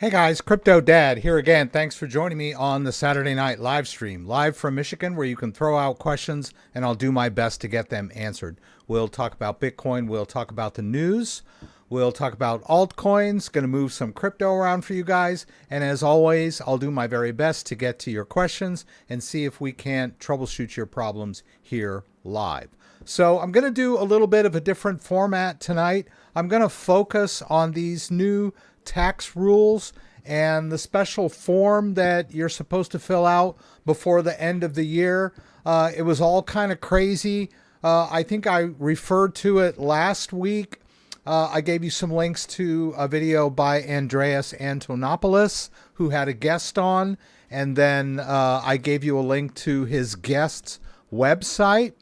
Hey guys, CryptoDad here again. Thanks for joining me on the Saturday night live stream, live from Michigan, where you can throw out questions and I'll do my best to get them answered. We'll talk about Bitcoin, we'll talk about the news, we'll talk about altcoins, going to move some crypto around for you guys, and as always, I'll do my very best to get to your questions and see if we can't troubleshoot your problems here live. So I'm going to do a little bit of a different format tonight. I'm going to focus on these new tax rules and the special form that you're supposed to fill out before the end of the year. It was all kind of crazy. I think I referred to it last week. I gave you some links to a video by Andreas Antonopoulos, who had a guest on, and then I gave you a link to his guest's website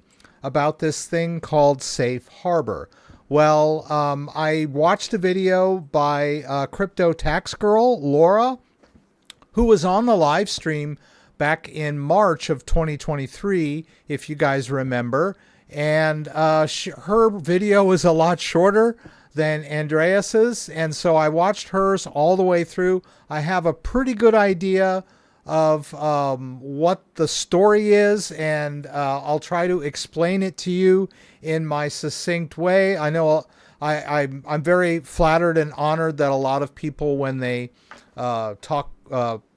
about this thing called Safe Harbor. Well, I watched a video by Cryptotaxgirl, Laura, who was on the live stream back in March of 2023, if you guys remember. And her video was a lot shorter than Andreas's, and so I watched hers all the way through. I have a pretty good idea of what the story is, and I'll try to explain it to you in my succinct way. I know I'm very flattered and honored that a lot of people, when they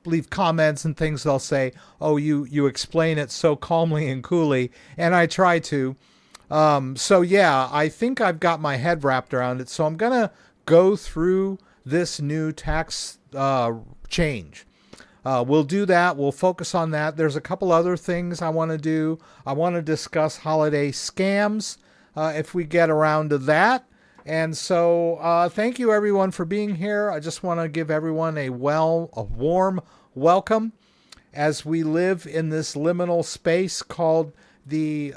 leave comments and things, they'll say, "Oh, you explain it so calmly and coolly," and I try to. So yeah, I think I've got my head wrapped around it. So I'm gonna go through this new tax change. We'll do that. We'll focus on that. There's a couple other things I want to do. I want to discuss holiday scams if we get around to that. And so thank you everyone for being here. I just want to give everyone a warm welcome as we live in this liminal space called the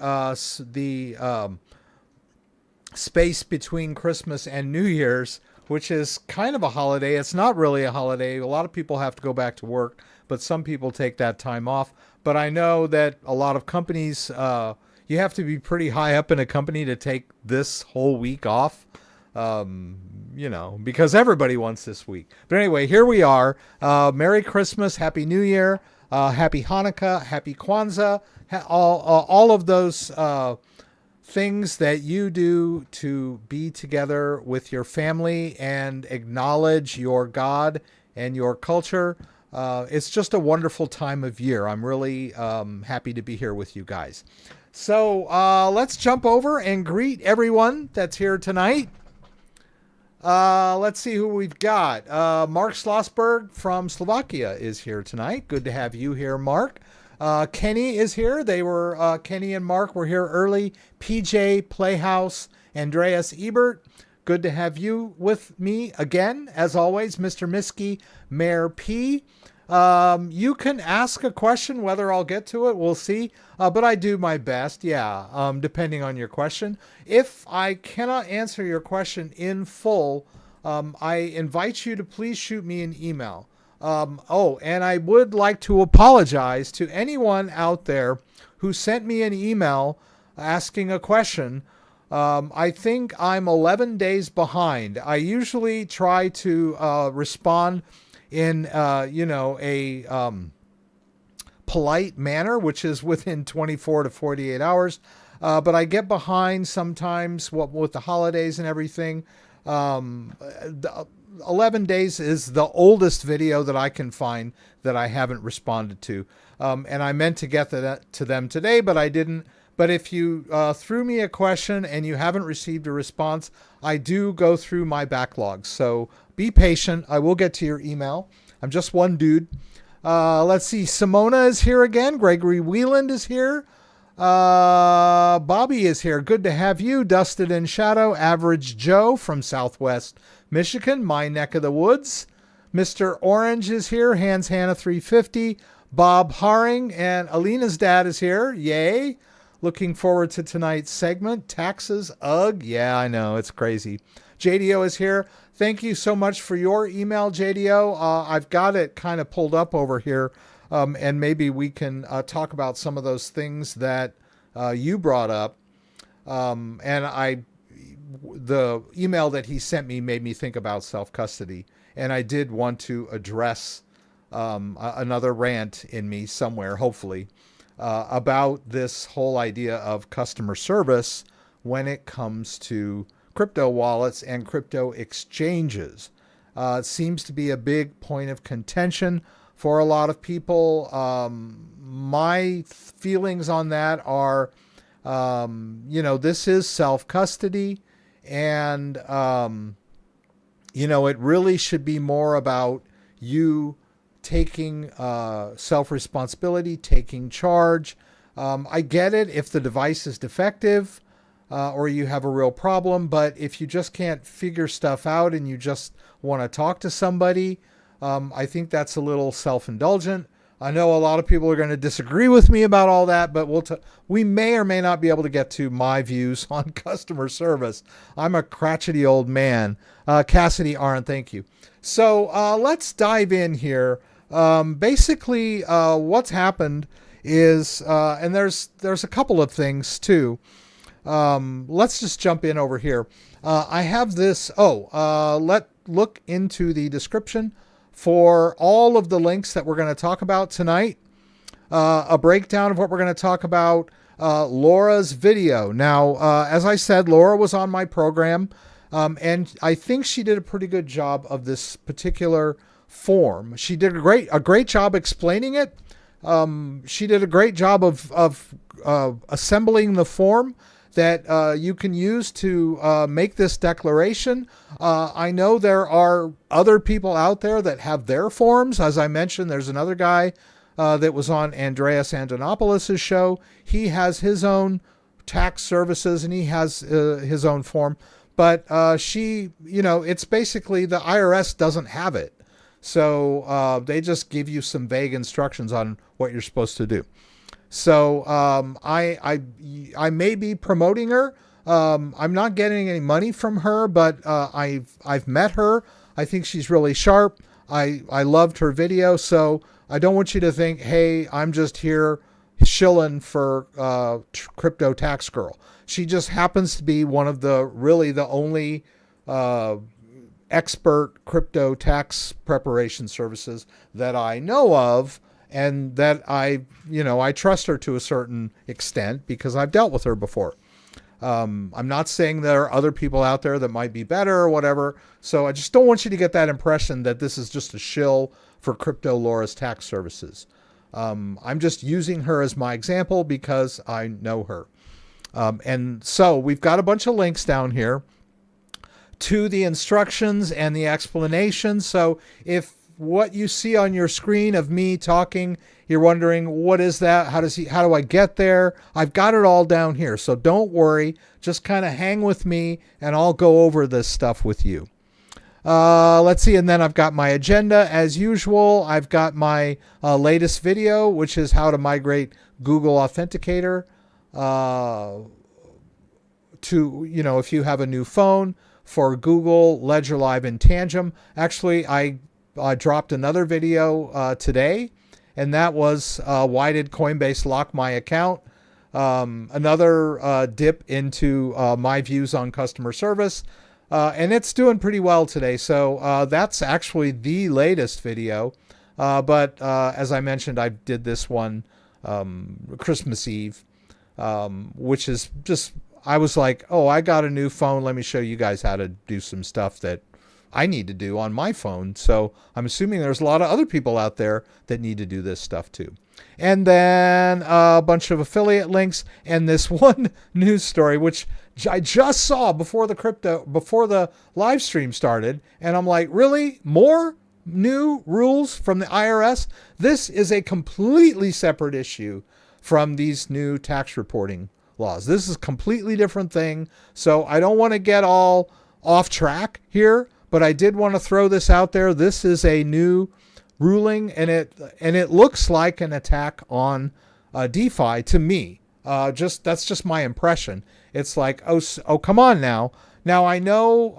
space between Christmas and New Year's, which is kind of a holiday. It's not really a holiday. A lot of people have to go back to work, but some people take that time off. But I know that a lot of companies, you have to be pretty high up in a company to take this whole week off, because everybody wants this week. But anyway, here we are. Merry Christmas, Happy New Year, Happy Hanukkah, Happy Kwanzaa, all of those things that you do to be together with your family and acknowledge your God and your culture. It's just a wonderful time of year. I'm really happy to be here with you guys. So let's jump over and greet everyone that's here tonight. Let's see who we've got. Mark Schlossberg from Slovakia is here tonight. Good to have you here, Mark. Kenny is here. Kenny and Mark were here early. PJ Playhouse, Andreas Ebert. Good to have you with me again, as always, Mr. Miskey, Mayor P. You can ask a question. Whether I'll get to it, we'll see. But I do my best, depending on your question. If I cannot answer your question in full, I invite you to please shoot me an email. And I would like to apologize to anyone out there who sent me an email asking a question. I think I'm 11 days behind. I usually try to respond in, a polite manner, which is within 24 to 48 hours. But I get behind sometimes with the holidays and everything. 11 days is the oldest video that I can find that I haven't responded to. And I meant to get to them today, but I didn't. But if you threw me a question and you haven't received a response, I do go through my backlog. So be patient. I will get to your email. I'm just one dude. Let's see. Simona is here again. Gregory Wieland is here. Bobby is here. Good to have you. Dusted in Shadow. Average Joe from Southwest Michigan, my neck of the woods. Mr. Orange is here. Hans Hannah 350. Bob Haring and Alina's dad is here. Yay. Looking forward to tonight's segment. Taxes. Ugh. Yeah, I know. It's crazy. JDO is here. Thank you so much for your email, JDO. I've got it kind of pulled up over here. And maybe we can talk about some of those things that you brought up. The email that he sent me made me think about self-custody and I did want to address another rant in me somewhere, hopefully, about this whole idea of customer service when it comes to crypto wallets and crypto exchanges. It seems to be a big point of contention for a lot of people. My feelings on that are, this is self-custody, and, it really should be more about you taking self-responsibility, taking charge. I get it if the device is defective or you have a real problem, but if you just can't figure stuff out and you just want to talk to somebody, I think that's a little self-indulgent. I know a lot of people are going to disagree with me about all that, but we may or may not be able to get to my views on customer service. I'm a crotchety old man. Cassidy Arndt, thank you. So let's dive in here. Basically, what's happened is, and there's a couple of things too. Let's just jump in over here. I have this. Look into the description for all of the links that we're going to talk about tonight. A breakdown of what we're going to talk about. Laura's video. Now, as I said, Laura was on my program, and I think she did a pretty good job of this particular form. She did a great job explaining it. She did a great job of assembling the form that you can use to make this declaration. I know there are other people out there that have their forms. As I mentioned, there's another guy that was on Andreas Antonopoulos' show. He has his own tax services and he has his own form. But it's basically the IRS doesn't have it. So they just give you some vague instructions on what you're supposed to do. So I may be promoting her. I'm not getting any money from her, but I've met her. I think she's really sharp. I loved her video, so I don't want you to think, hey, I'm just here shilling for Cryptotaxgirl. She just happens to be one of the only expert crypto tax preparation services that I know of, and that I trust her to a certain extent because I've dealt with her before. I'm not saying there are other people out there that might be better or whatever. So I just don't want you to get that impression that this is just a shill for Crypto Laura's tax services. I'm just using her as my example because I know her. And so we've got a bunch of links down here to the instructions and the explanations. So if what you see on your screen of me talking, you're wondering, what is that? How do I get there? I've got it all down here. So don't worry. Just kind of hang with me and I'll go over this stuff with you. Let's see. And then I've got my agenda as usual. I've got my latest video, which is how to migrate Google Authenticator to, if you have a new phone for Google, Ledger Live, and Tangent. Actually, I dropped another video today, and that was why did Coinbase lock my account? Another dip into my views on customer service, and it's doing pretty well today. So that's actually the latest video, but as I mentioned, I did this one Christmas Eve, which is just, I was like, oh, I got a new phone. Let me show you guys how to do some stuff that I need to do on my phone. So I'm assuming there's a lot of other people out there that need to do this stuff too. And then a bunch of affiliate links and this one news story, which I just saw before the live stream started. And I'm like, really? More new rules from the IRS? This is a completely separate issue from these new tax reporting laws. This is a completely different thing. So I don't want to get all off track here, but I did want to throw this out there. This is a new ruling, and it looks like an attack on DeFi to me. That's just my impression. It's like, oh, come on now. Now I know,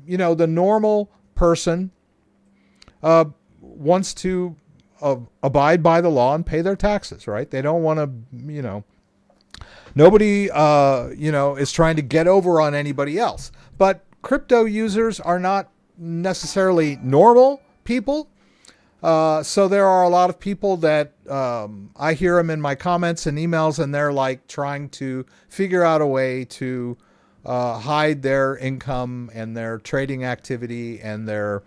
the normal person wants to abide by the law and pay their taxes, right? They don't want to, nobody, is trying to get over on anybody else. But crypto users are not, necessarily normal people. So there are a lot of people that I hear them in my comments and emails, and they're like trying to figure out a way to hide their income and their trading activity and their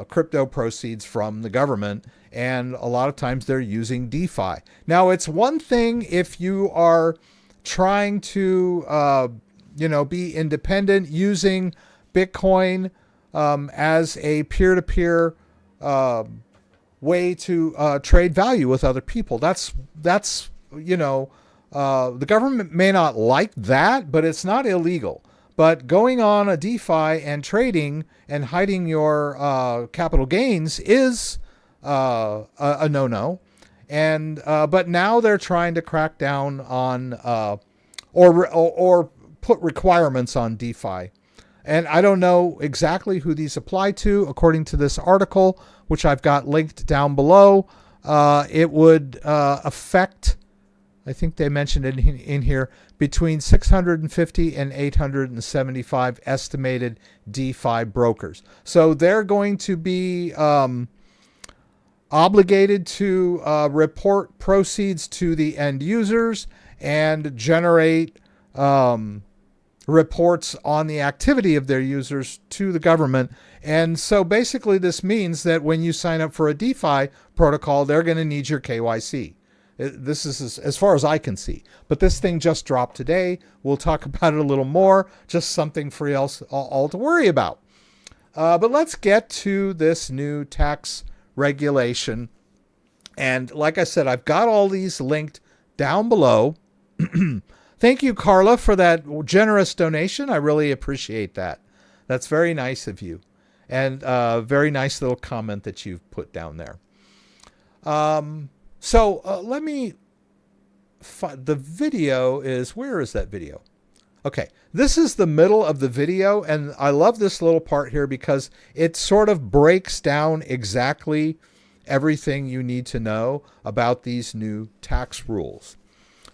crypto proceeds from the government. And a lot of times they're using DeFi. Now, it's one thing if you are trying to, be independent using Bitcoin as a peer-to-peer way to trade value with other people. That's the government may not like that, but it's not illegal. But going on a DeFi and trading and hiding your capital gains is a no-no. And but now they're trying to crack down on or put requirements on DeFi. And I don't know exactly who these apply to. According to this article, which I've got linked down below, it would affect, I think they mentioned it in here, between 650 and 875 estimated DeFi brokers. So they're going to be obligated to report proceeds to the end users and generate reports on the activity of their users to the government. And so basically this means that when you sign up for a DeFi protocol, they're going to need your KYC. This is as far as I can see. But this thing just dropped today. We'll talk about it a little more. Just something for you all to worry about. But let's get to this new tax regulation. And like I said, I've got all these linked down below. Thank you, Carla, for that generous donation. I really appreciate that. That's very nice of you. And very nice little comment that you've put down there. So let me find the video is, where is that video? Okay, this is the middle of the video, and I love this little part here because it sort of breaks down exactly everything you need to know about these new tax rules.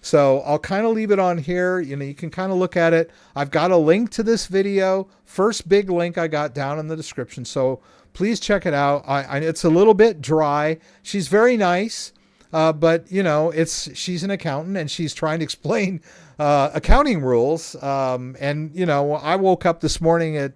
So I'll kind of leave it on here. You can kind of look at it. I've got a link to this video. First big link I got down in the description. So please check it out. It's a little bit dry. She's very nice, but she's an accountant and she's trying to explain accounting rules. I woke up this morning at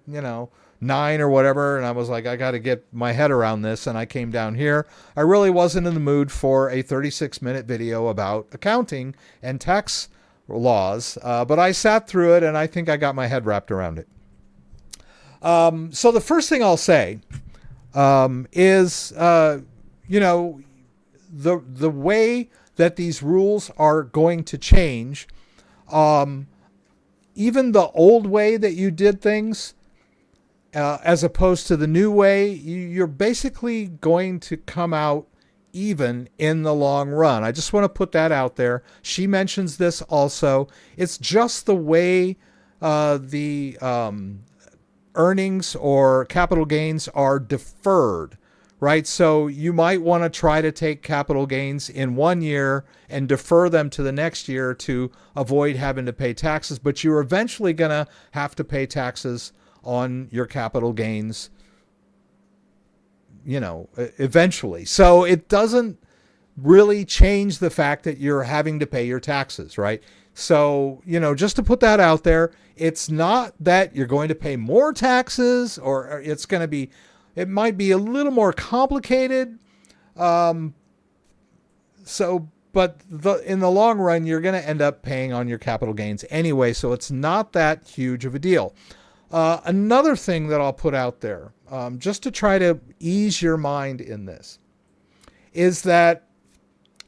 9 or whatever, and I was like, I got to get my head around this, and I came down here. I really wasn't in the mood for a 36-minute video about accounting and tax laws, but I sat through it, and I think I got my head wrapped around it. So the first thing I'll say is, the way that these rules are going to change, even the old way that you did things, as opposed to the new way, you're basically going to come out even in the long run. I just want to put that out there. She mentions this also. It's just the way the earnings or capital gains are deferred, right? So you might want to try to take capital gains in 1 year and defer them to the next year to avoid having to pay taxes, but you're eventually going to have to pay taxes on your capital gains, eventually. So it doesn't really change the fact that you're having to pay your taxes, right? So, just to put that out there, it's not that you're going to pay more taxes or it might be a little more complicated. But in the long run, you're going to end up paying on your capital gains anyway. So it's not that huge of a deal. Another thing that I'll put out there, just to try to ease your mind in this, is that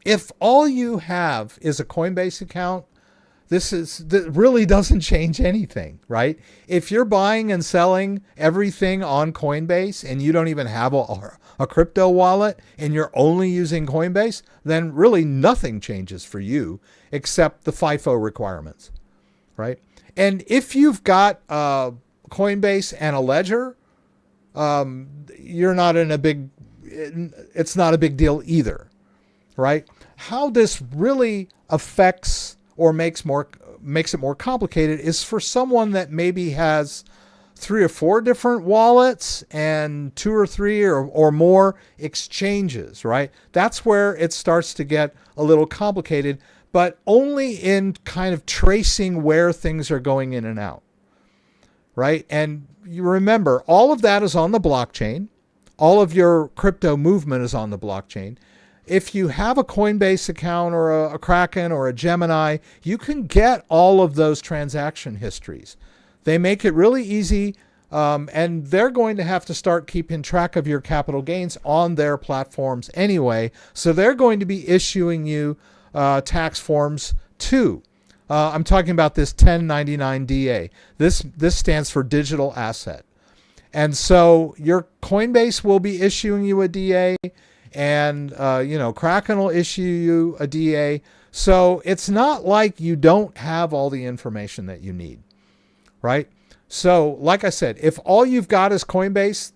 if all you have is a Coinbase account, this really doesn't change anything, right? If you're buying and selling everything on Coinbase and you don't even have a crypto wallet and you're only using Coinbase, then really nothing changes for you except the FIFO requirements, right? And if you've got Coinbase and a ledger, you're not in it's not a big deal either, right? How this really affects or makes it more complicated is for someone that maybe has 3 or 4 different wallets and 2 or 3 or more exchanges, right? That's where it starts to get a little complicated, but only in kind of tracing where things are going in and out, right? And you remember, all of that is on the blockchain. All of your crypto movement is on the blockchain. If you have a Coinbase account or a Kraken or a Gemini, you can get all of those transaction histories. They make it really easy, and they're going to have to start keeping track of your capital gains on their platforms anyway. So they're going to be issuing you tax forms too. I'm talking about this 1099 DA. This stands for digital asset. And so your Coinbase will be issuing you a DA, and Kraken will issue you a DA. So it's not like you don't have all the information that you need, right? So like I said, if all you've got is Coinbase,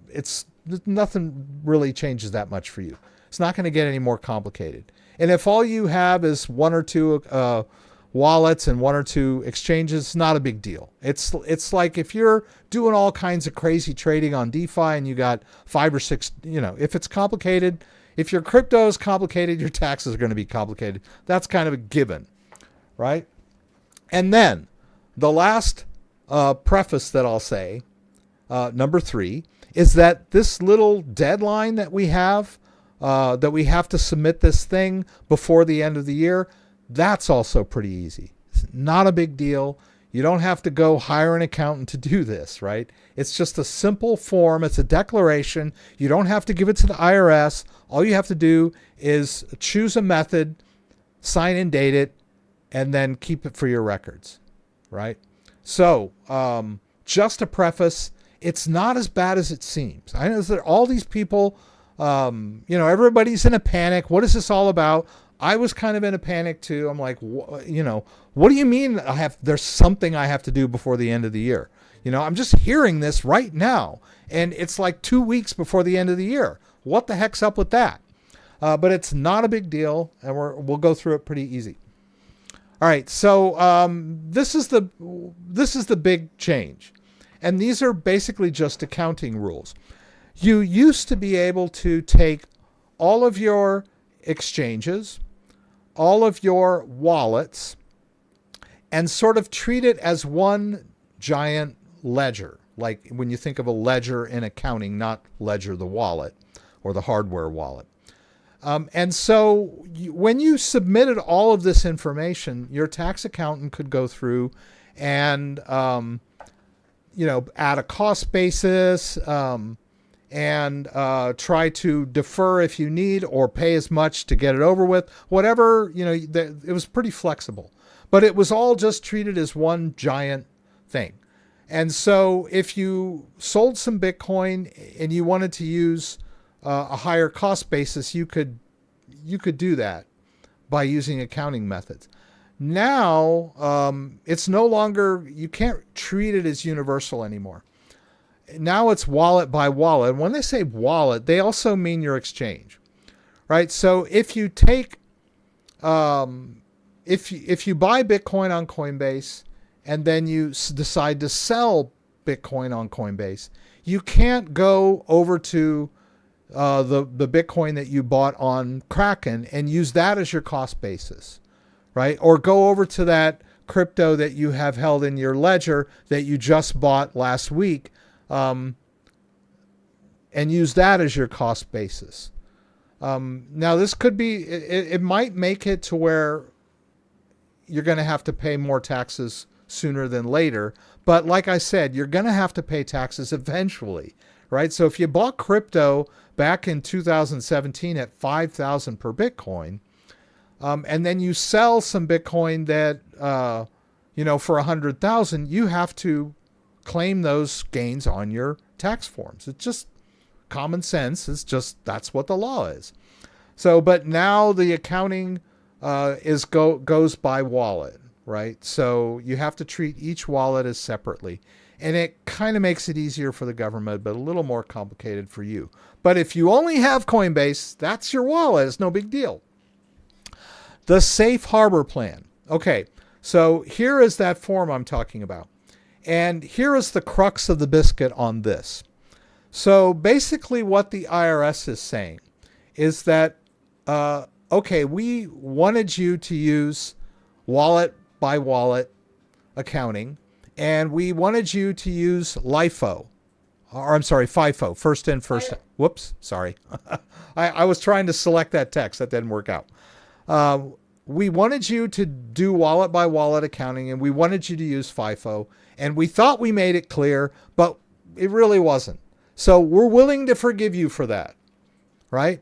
it's nothing really changes that much for you. It's not going to get any more complicated. And if all you have is 1 or 2 wallets and 1 or 2 exchanges, it's not a big deal. It's like if you're doing all kinds of crazy trading on DeFi and you got 5 or 6, if it's complicated, if your crypto is complicated, your taxes are going to be complicated. That's kind of a given, right? And then the last preface that I'll say, number 3, is that this little deadline that we have to submit this thing before the end of the year, that's also pretty easy. It's not a big deal. You don't have to go hire an accountant to do this, right? It's just a simple form. It's a declaration. You don't have to give it to the IRS. All you have to do is choose a method, sign and date it, and then keep it for your records, right? So just a preface, it's not as bad as it seems. I know that all these people, everybody's in a panic. What is this all about? I was kind of in a panic too. I'm like, what do you mean there's something I have to do before the end of the year? I'm just hearing this right now, and it's like 2 weeks before the end of the year. What the heck's up with that? But it's not a big deal, and we'll go through it pretty easy. All right, so this is the big change, and these are basically just accounting rules. You used to be able to take all of your exchanges, all of your wallets, and sort of treat it as one giant ledger. Like when you think of a ledger in accounting, not ledger the wallet or the hardware wallet. And so when you submitted all of this information, your tax accountant could go through and, add a cost basis, and try to defer if you need, or pay as much to get it over with. Whatever, it was pretty flexible. But it was all just treated as one giant thing. And so if you sold some Bitcoin and you wanted to use a higher cost basis, you could do that by using accounting methods. Now, it's no longer, you can't treat it as universal anymore. Now it's wallet by wallet. And when they say wallet, they also mean your exchange, right? So if you take, if you buy Bitcoin on Coinbase and then you decide to sell Bitcoin on Coinbase, you can't go over to the Bitcoin that you bought on Kraken and use that as your cost basis, right? Or go over to that crypto that you have held in your ledger that you just bought last week, and use that as your cost basis. Now this could be, it might make it to where you're going to have to pay more taxes sooner than later. But like I said, you're going to have to pay taxes eventually, right? So if you bought crypto back in 2017 at 5,000 per Bitcoin, and then you sell some Bitcoin that, for 100,000, you have to claim those gains on your tax forms. It's just common sense. It's just, that's what the law is. So, but now the accounting goes by wallet, right? So you have to treat each wallet as separately. And it kind of makes it easier for the government, but a little more complicated for you. But if you only have Coinbase, that's your wallet. It's no big deal. The safe harbor plan. Okay, so here is that form I'm talking about. And here is the crux of the biscuit on this. So basically what the IRS is saying is that, okay, we wanted you to use wallet by wallet accounting, and we wanted you to use LIFO, or I'm sorry, FIFO, first in, first out. Whoops, sorry. I was trying to select that text. That didn't work out. We wanted you to do wallet by wallet accounting, and we wanted you to use FIFO, and we thought we made it clear, but it really wasn't. So we're willing to forgive you for that, right?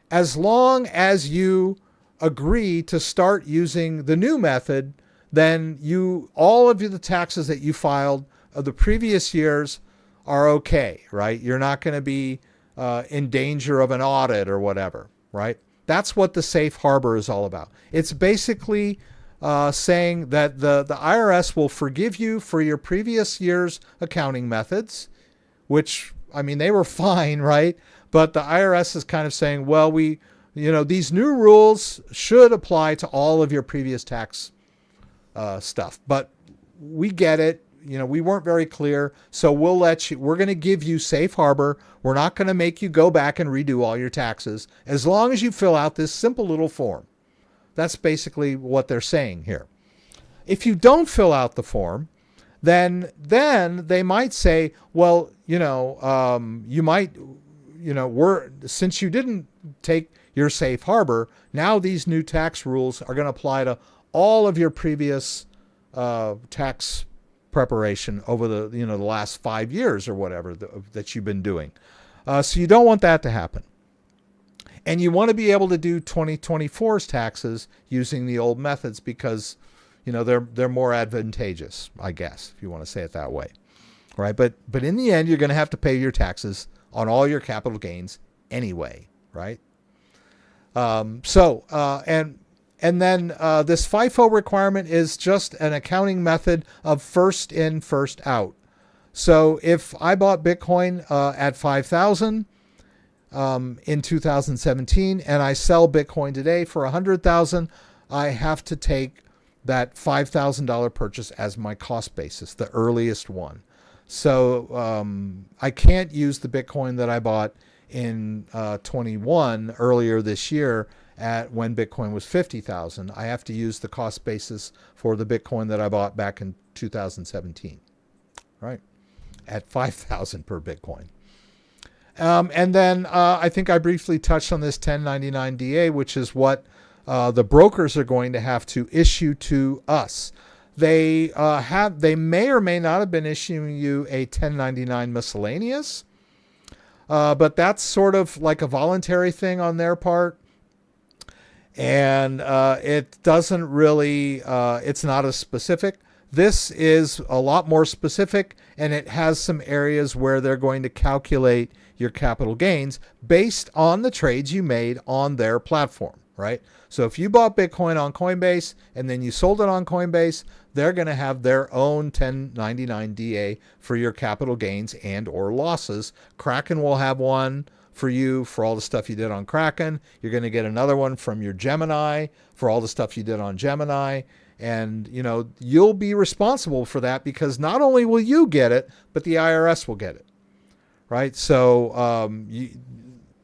As long as you agree to start using the new method, then all of the taxes that you filed of the previous years are okay, right? You're not going to be in danger of an audit or whatever, right? That's what the safe harbor is all about. It's basically saying that the IRS will forgive you for your previous year's accounting methods, which, I mean, they were fine, right? But the IRS is kind of saying, well, these new rules should apply to all of your previous tax stuff. But we get it. We weren't very clear. So we're going to give you safe harbor. We're not going to make you go back and redo all your taxes as long as you fill out this simple little form. That's basically what they're saying here. If you don't fill out the form, then they might say, well, you might, since you didn't take your safe harbor, now these new tax rules are going to apply to all of your previous tax preparation over the last 5 years or whatever that you've been doing. So you don't want that to happen. And you want to be able to do 2024's taxes using the old methods because, they're more advantageous, I guess, if you want to say it that way. Right? But in the end, you're going to have to pay your taxes on all your capital gains anyway, right? And then this FIFO requirement is just an accounting method of first in, first out. So if I bought Bitcoin at 5,000 in 2017 and I sell Bitcoin today for 100,000, I have to take that $5,000 purchase as my cost basis, the earliest one. So I can't use the Bitcoin that I bought in 21 earlier this year when Bitcoin was 50,000. I have to use the cost basis for the Bitcoin that I bought back in 2017, right? At 5,000 per Bitcoin. And then I think I briefly touched on this 1099 DA, which is what the brokers are going to have to issue to us. They may or may not have been issuing you a 1099 miscellaneous, but that's sort of like a voluntary thing on their part. And it doesn't really, it's not as specific. This is a lot more specific, and it has some areas where they're going to calculate your capital gains based on the trades you made on their platform, right? So if you bought Bitcoin on Coinbase and then you sold it on Coinbase, they're going to have their own 1099 DA for your capital gains and or losses. Kraken will have one for you for all the stuff you did on Kraken. You're going to get another one from your Gemini for all the stuff you did on Gemini. And, you'll be responsible for that because not only will you get it, but the IRS will get it, right? So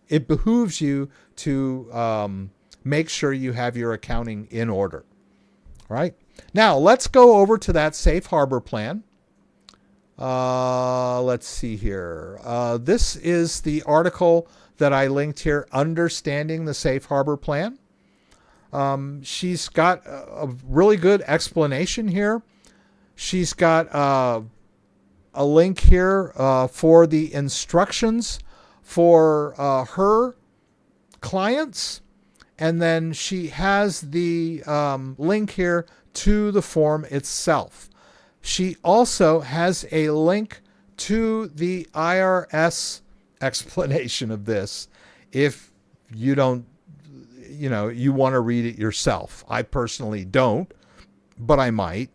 it behooves you to make sure you have your accounting in order, right? Now, let's go over to that safe harbor plan. Let's see here. This is the article that I linked here, Understanding the Safe Harbor Plan. She's got a really good explanation here. She's got a link here for the instructions for her clients. And then she has the link here to the form itself. She also has a link to the IRS explanation of this if you don't, you want to read it yourself. I personally don't, but I might,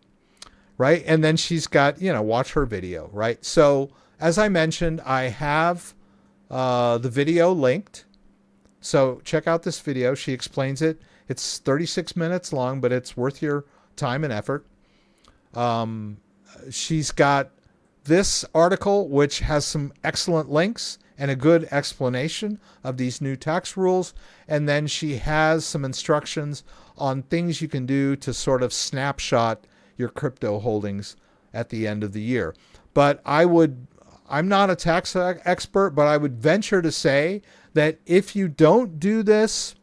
right? And then she's got, watch her video, right? So as I mentioned, I have the video linked. So check out this video. She explains it. It's 36 minutes long, but it's worth your time and effort. she's got this article, which has some excellent links and a good explanation of these new tax rules. And then she has some instructions on things you can do to sort of snapshot your crypto holdings at the end of the year. But I'm not a tax expert, but I would venture to say that if you don't do this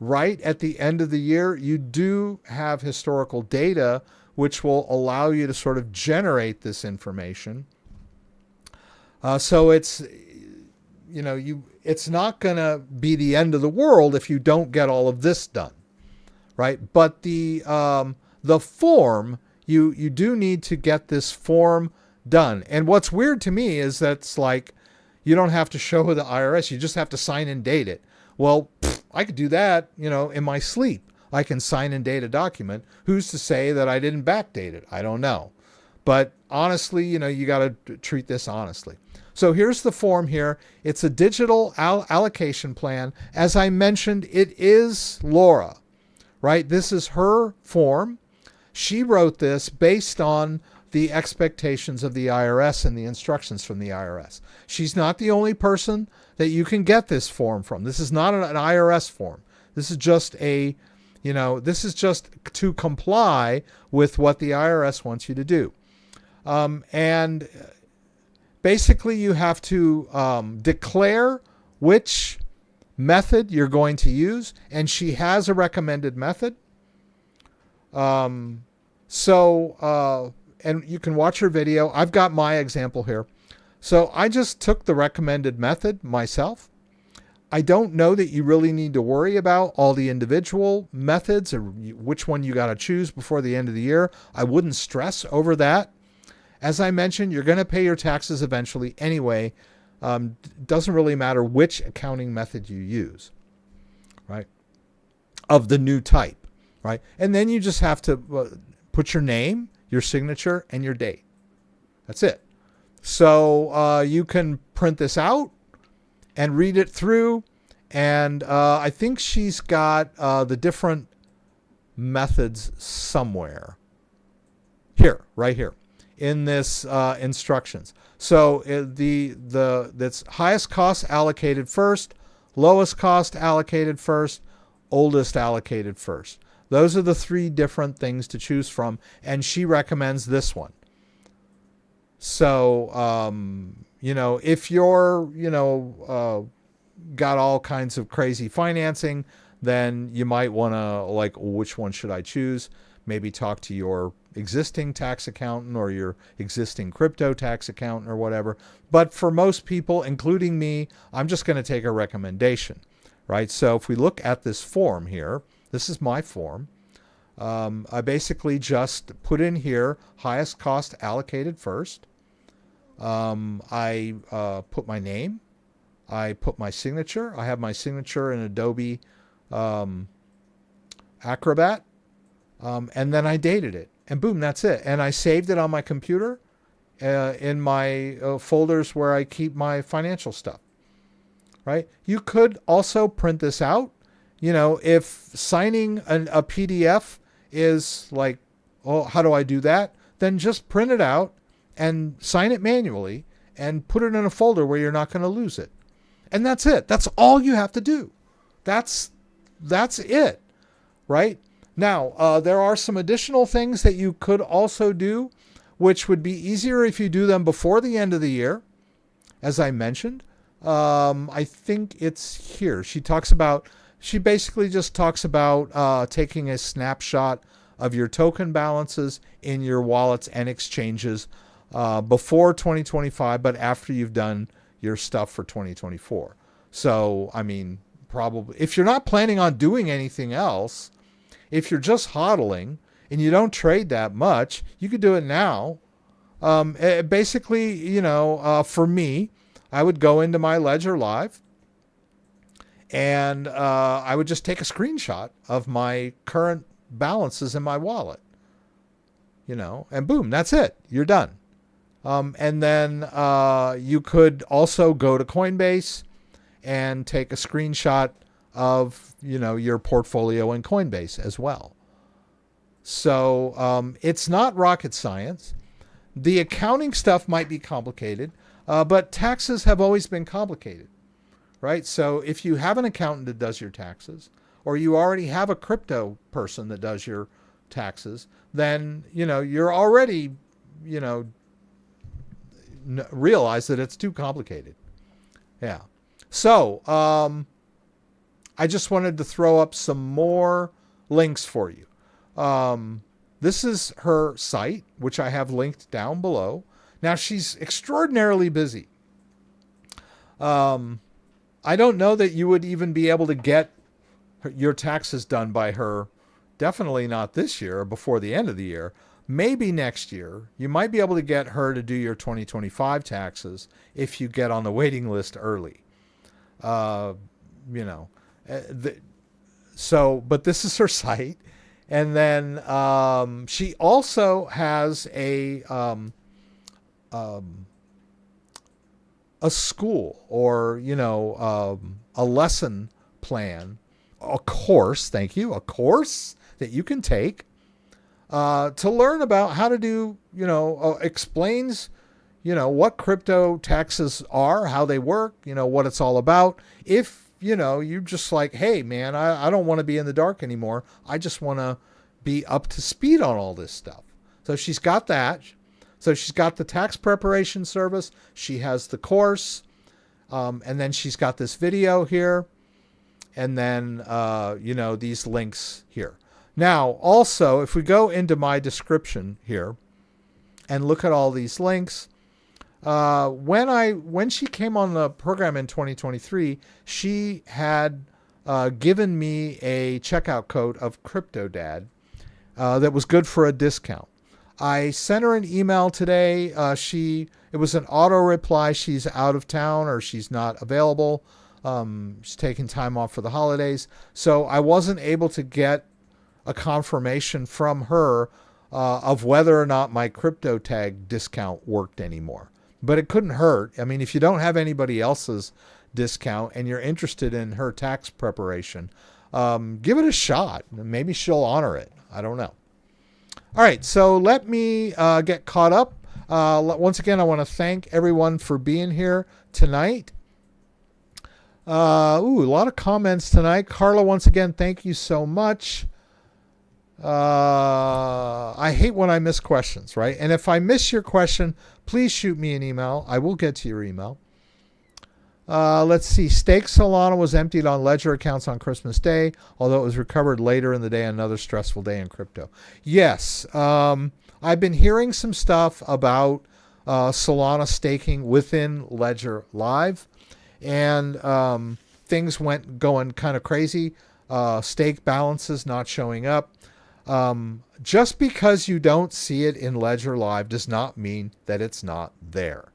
right at the end of the year, you do have historical data which will allow you to sort of generate this information. So it's, it's not going to be the end of the world if you don't get all of this done, right? But the form, you do need to get this form done. And what's weird to me is that's like, you don't have to show the IRS. You just have to sign and date it. Well, I could do that, in my sleep. I can sign and date a document. Who's to say that I didn't backdate it? I don't know. But honestly, you got to treat this honestly. So here's the form here. It's a digital allocation plan. As I mentioned, it is Laura, right? This is her form. She wrote this based on the expectations of the IRS and the instructions from the IRS. She's not the only person that you can get this form from. This is not an IRS form. This is just this is just to comply with what the IRS wants you to do. And basically you have to declare which method you're going to use. And she has a recommended method. And you can watch her video. I've got my example here. So I just took the recommended method myself. I don't know that you really need to worry about all the individual methods or which one you got to choose before the end of the year. I wouldn't stress over that. As I mentioned, you're going to pay your taxes eventually anyway. Doesn't really matter which accounting method you use, right? Of the new type, right? And then you just have to put your name, your signature, and your date. That's it. So you can print this out and read it through. And I think she's got the different methods somewhere. Here, right here, in this instructions. So that's highest cost allocated first, lowest cost allocated first, oldest allocated first. Those are the three different things to choose from, and she recommends this one. So, if you're, got all kinds of crazy financing, then you might want to, which one should I choose? Maybe talk to your existing tax accountant or your existing crypto tax accountant or whatever. But for most people, including me, I'm just going to take a recommendation, right? So if we look at this form here, this is my form. I basically just put in here highest cost allocated first. I put my name. I put my signature. I have my signature in Adobe Acrobat. And then I dated it. And boom, that's it. And I saved it on my computer in my folders where I keep my financial stuff. Right? You could also print this out. If signing a PDF is like, oh, how do I do that? Then just print it out and sign it manually and put it in a folder where you're not going to lose it. And that's it. That's all you have to do. That's it, right? Now, there are some additional things that you could also do, which would be easier if you do them before the end of the year, as I mentioned. I think it's here. She basically just talks about taking a snapshot of your token balances in your wallets and exchanges before 2025, but after you've done your stuff for 2024. So, probably if you're not planning on doing anything else, if you're just hodling and you don't trade that much, you could do it now. Basically, for me, I would go into my Ledger Live and I would just take a screenshot of my current balances in my wallet, and boom, that's it. You're done. And then you could also go to Coinbase and take a screenshot of, your portfolio in Coinbase as well. So it's not rocket science. The accounting stuff might be complicated, but taxes have always been complicated, right? So if you have an accountant that does your taxes, or you already have a crypto person that does your taxes, then, you're already, realize that it's too complicated. Yeah. So, I just wanted to throw up some more links for you. This is her site, which I have linked down below. Now, she's extraordinarily busy. I don't know that you would even be able to get your taxes done by her. Definitely not this year or before the end of the year. Maybe next year. You might be able to get her to do your 2025 taxes if you get on the waiting list early. But this is her site. And then she also has a school, or a lesson plan, a course. Thank you, a course that you can take to learn about how to do. Explains what crypto taxes are, how they work, what it's all about. If you're just like, hey, man, I don't want to be in the dark anymore. I just want to be up to speed on all this stuff. So she's got that. So she's got the tax preparation service. She has the course. And then she's got this video here. And then, these links here. Now, also, if we go into my description here and look at all these links, when she came on the program in 2023, she had given me a checkout code of CryptoDad that was good for a discount. I sent her an email today. It was an auto reply. She's out of town, or she's not available. She's taking time off for the holidays. So I wasn't able to get a confirmation from her of whether or not my CryptoTag discount worked anymore. But it couldn't hurt. I mean, if you don't have anybody else's discount and you're interested in her tax preparation, give it a shot. Maybe she'll honor it. I don't know. All right, so let me get caught up. Once again, I want to thank everyone for being here tonight. A lot of comments tonight. Carla, once again, thank you so much. I hate when I miss questions, right? And if I miss your question, please shoot me an email. I will get to your email. Let's see. Stake Solana was emptied on ledger accounts on Christmas Day, although it was recovered later in the day. Another stressful day in crypto. Yes. I've been hearing some stuff about Solana staking within Ledger Live, and things going kind of crazy. Stake balances not showing up. Just because you don't see it in Ledger Live does not mean that it's not there,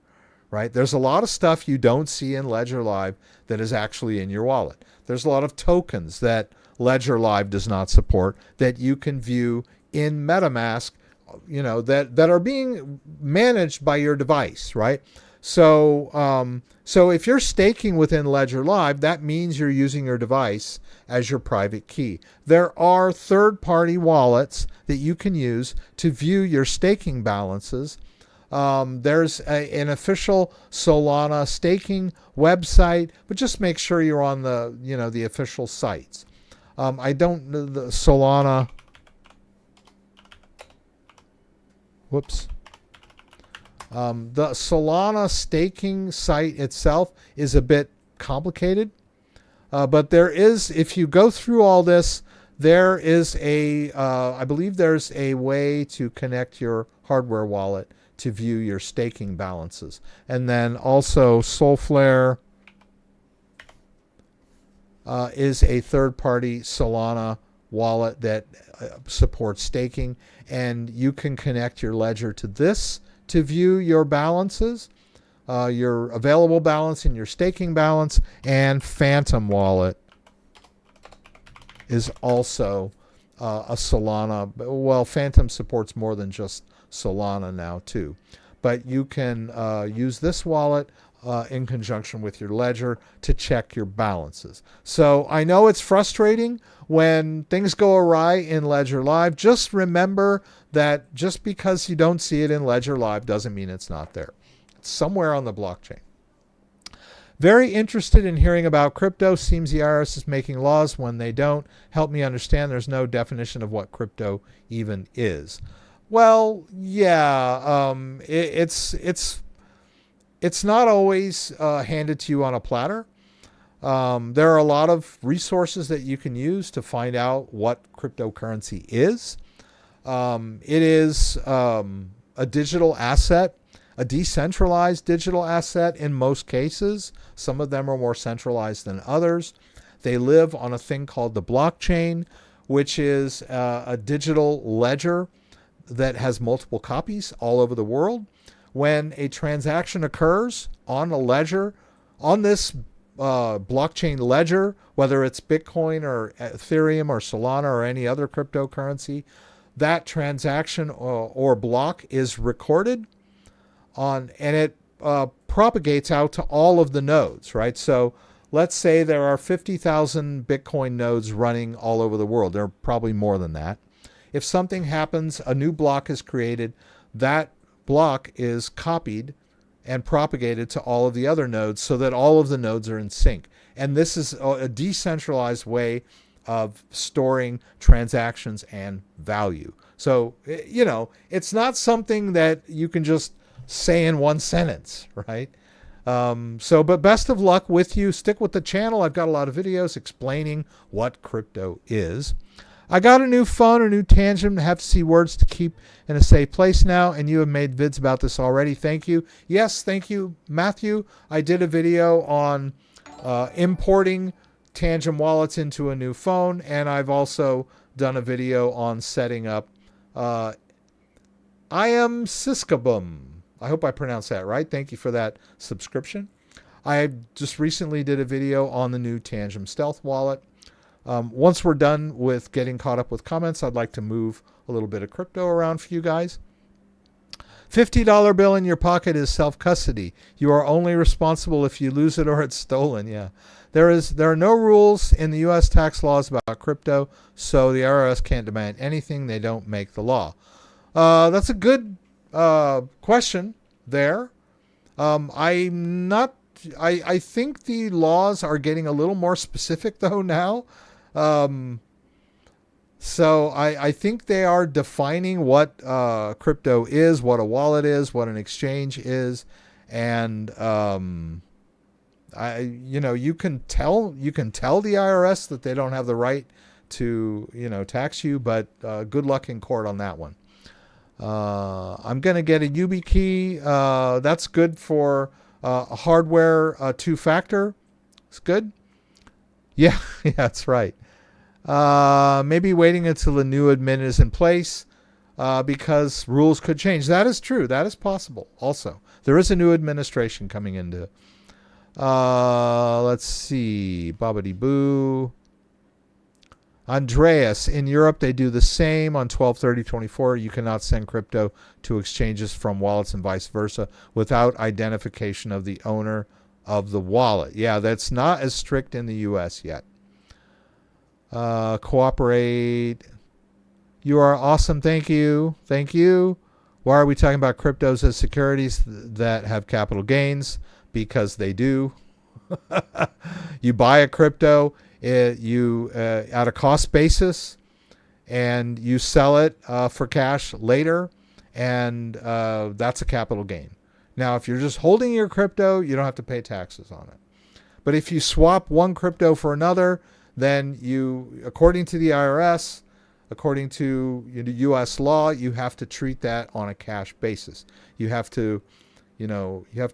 right? There's a lot of stuff you don't see in Ledger Live that is actually in your wallet. There's a lot of tokens that Ledger Live does not support that you can view in MetaMask, that are being managed by your device, right? So if you're staking within Ledger Live, that means you're using your device as your private key. There are third-party wallets that you can use to view your staking balances. There's an official Solana staking website, but just make sure you're on the official sites. I don't know the Solana. Whoops. The Solana staking site itself is a bit complicated, but there is, if you go through all this, there is I believe there's a way to connect your hardware wallet to view your staking balances. And then also Solflare is a third-party Solana wallet that supports staking, and you can connect your ledger to this to view your balances, your available balance and your staking balance. And Phantom Wallet is also a Solana. Well, Phantom supports more than just Solana now too, but you can use this wallet in conjunction with your ledger to check your balances. So I know it's frustrating when things go awry in Ledger Live. Just remember that just because you don't see it in Ledger Live doesn't mean it's not there. It's somewhere on the blockchain. Very interested in hearing about crypto. Seems the IRS is making laws when they don't. Help me understand. There's no definition of what crypto even is. Well, yeah, it's not always handed to you on a platter. There are a lot of resources that you can use to find out what cryptocurrency is. It is a digital asset, a decentralized digital asset in most cases. Some of them are more centralized than others. They live on a thing called the blockchain, which is a digital ledger that has multiple copies all over the world. When a transaction occurs on a ledger, on this blockchain ledger, whether it's Bitcoin or Ethereum or Solana or any other cryptocurrency, that transaction or block is recorded on, and it propagates out to all of the nodes, right? So let's say there are 50,000 Bitcoin nodes running all over the world. There are probably more than that. If something happens, a new block is created, that block is copied and propagated to all of the other nodes so that all of the nodes are in sync. And this is a decentralized way of storing transactions and value. So, you know, it's not something that you can just say in one sentence, right? But best of luck with you. Stick with the channel. I've got a lot of videos explaining what crypto is. I got a new phone, a new Tangent. I have to see words to keep in a safe place now, and you have made vids about this already. Thank you. Yes, thank you, Matthew. I did a video on importing Tangent wallets into a new phone, and I've also done a video on setting up I am Siskabum. I hope I pronounced that right. Thank you for that subscription. I just recently did a video on the new Tangent Stealth wallet. Once we're done with getting caught up with comments, I'd like to move a little bit of crypto around for you guys. $50 bill in your pocket is self-custody. You are only responsible if you lose it or it's stolen. Yeah. There are no rules in the U.S. tax laws about crypto, so the IRS can't demand anything. They don't make the law. That's a good question there. I think the laws are getting a little more specific though now. So I think they are defining what crypto is, what a wallet is, what an exchange is, and you can tell the IRS that they don't have the right to tax you, but good luck in court on that one. I'm gonna get a YubiKey. That's good for a hardware two-factor. It's good. Yeah, yeah, that's right. Maybe waiting until the new admin is in place because rules could change. That is true. That is possible. Also, there is a new administration coming into. Let's see. Bobbity boo. Andreas, in Europe, they do the same on 12/30/24. You cannot send crypto to exchanges from wallets and vice versa without identification of the owner of the wallet. Yeah, that's not as strict in the U.S. yet. Cooperate. You are awesome. Thank you. Thank you. Why are we talking about cryptos as securities that have capital gains? Because they do. You buy a crypto at a cost basis, and you sell it for cash later, and that's a capital gain. Now, if you're just holding your crypto, you don't have to pay taxes on it. But if you swap one crypto for another, then you, according to the IRS, according to U.S. law, you have to treat that on a cash basis. You have to,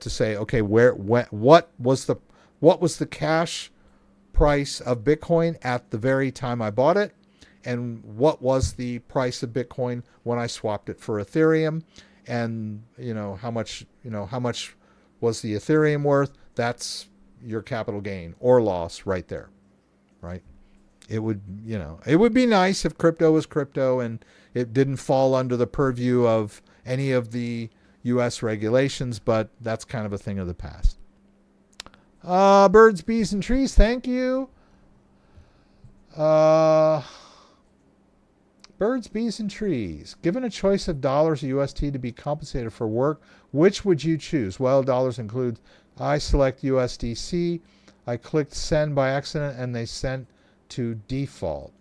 say, okay, what was the cash price of Bitcoin at the very time I bought it, and what was the price of Bitcoin when I swapped it for Ethereum, and how much was the Ethereum worth? That's your capital gain or loss right there, right? It would be nice if crypto was crypto and it didn't fall under the purview of any of the U.S. regulations, but that's kind of a thing of the past. Birds, bees, and trees. Thank you. Birds, bees, and trees. Given a choice of dollars or UST to be compensated for work, which would you choose? Well, dollars include. I select USDC. I clicked send by accident and they sent to default.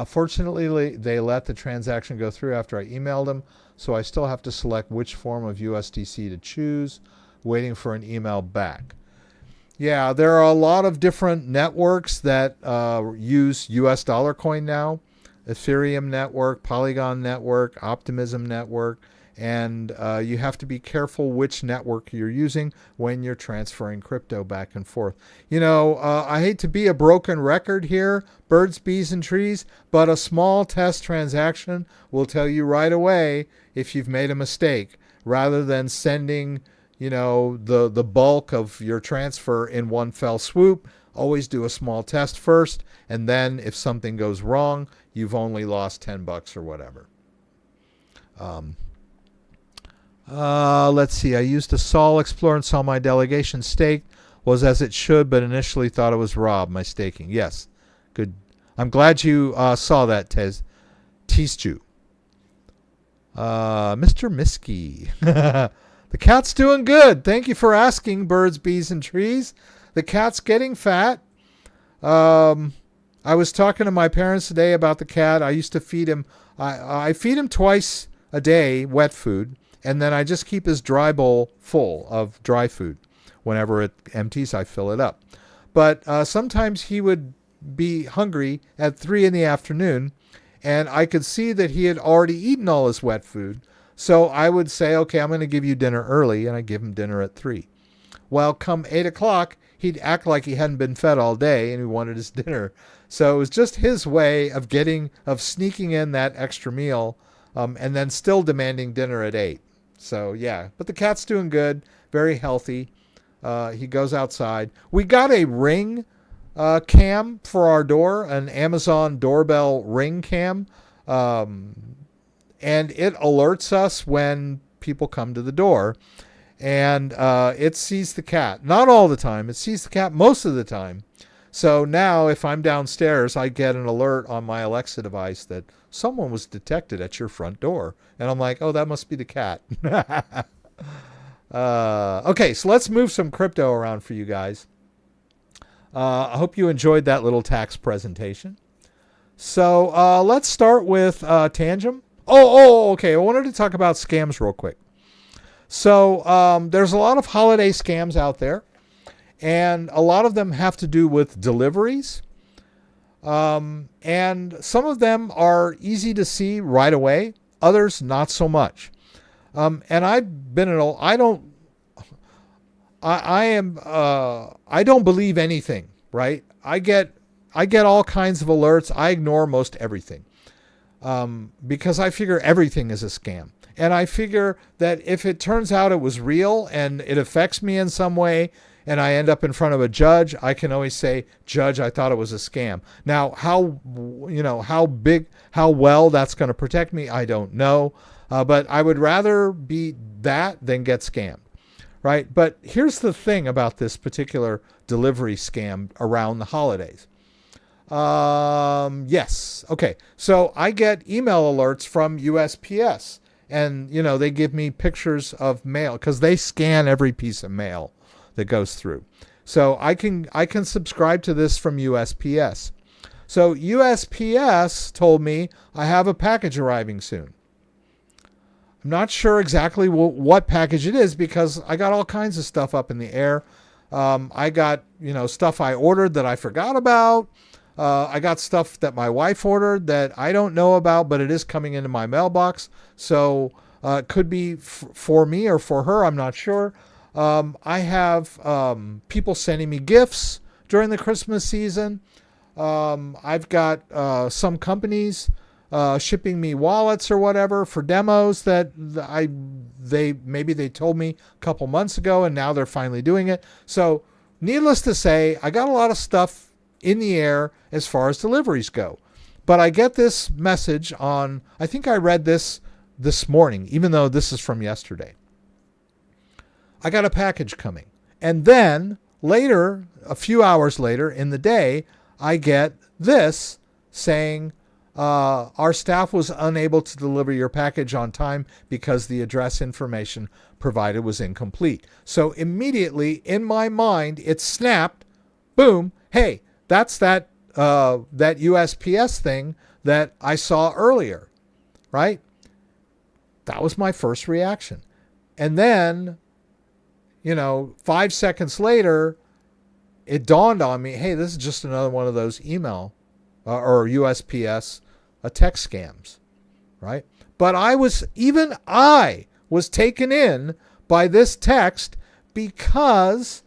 Fortunately, they let the transaction go through after I emailed them, so I still have to select which form of USDC to choose, waiting for an email back. Yeah, there are a lot of different networks that use US dollar coin now. Ethereum network, Polygon network, Optimism network, and you have to be careful which network you're using when you're transferring crypto back and forth. I hate to be a broken record here, birds, bees, and trees, but a small test transaction will tell you right away if you've made a mistake, rather than sending the bulk of your transfer in one fell swoop. Always do a small test first, and then if something goes wrong, you've only lost $10 or whatever. Let's see. I used a Sol Explorer and saw my delegation staked. Was as it should, but initially thought it was robbed, my staking. Yes. Good. I'm glad you saw that, Teastu. Mr. Miskey. The cat's doing good. Thank you for asking, birds, bees, and trees. The cat's getting fat. I was talking to my parents today about the cat. I used to feed him. I feed him twice a day, wet food, and then I just keep his dry bowl full of dry food. Whenever it empties, I fill it up. But sometimes he would be hungry at 3 in the afternoon, and I could see that he had already eaten all his wet food. So I would say, okay, I'm going to give you dinner early, and I give him dinner at 3. Well, come 8 o'clock, he'd act like he hadn't been fed all day and he wanted his dinner. So it was just his way of sneaking in that extra meal, and then still demanding dinner at 8. So yeah, but the cat's doing good, very healthy. He goes outside. We got a Ring cam for our door, an Amazon doorbell Ring cam, and it alerts us when people come to the door. And it sees the cat. Not all the time. It sees the cat most of the time. So now if I'm downstairs, I get an alert on my Alexa device that someone was detected at your front door. And I'm like, oh, that must be the cat. Okay, so let's move some crypto around for you guys. I hope you enjoyed that little tax presentation. So let's start with Tangem. Okay. I wanted to talk about scams real quick. So there's a lot of holiday scams out there, and a lot of them have to do with deliveries. And some of them are easy to see right away, others not so much. And I've been I don't believe anything, right? I get all kinds of alerts. I ignore most everything, because I figure everything is a scam. And I figure that if it turns out it was real and it affects me in some way, and I end up in front of a judge, I can always say, Judge, I thought it was a scam. Now, how well that's going to protect me, I don't know. But I would rather be that than get scammed, right? But here's the thing about this particular delivery scam around the holidays. Yes. Okay. So I get email alerts from USPS. And, they give me pictures of mail because they scan every piece of mail that goes through. So I can subscribe to this from USPS. So USPS told me I have a package arriving soon. I'm not sure exactly what package it is because I got all kinds of stuff up in the air. I got, stuff I ordered that I forgot about. I got stuff that my wife ordered that I don't know about, but it is coming into my mailbox. So it could be for me or for her. I'm not sure. I have people sending me gifts during the Christmas season. I've got some companies shipping me wallets or whatever for demos that they told me a couple months ago, and now they're finally doing it. So needless to say, I got a lot of stuff in the air as far as deliveries go. But I get this message on, I think I read this morning, even though this is from yesterday. I got a package coming. And then later, a few hours later in the day, I get this saying, our staff was unable to deliver your package on time because the address information provided was incomplete. So immediately in my mind, it snapped, boom, hey, that's that USPS thing that I saw earlier, right? That was my first reaction. And then, 5 seconds later, it dawned on me, hey, this is just another one of those email or USPS text scams, right? But I was taken in by this text because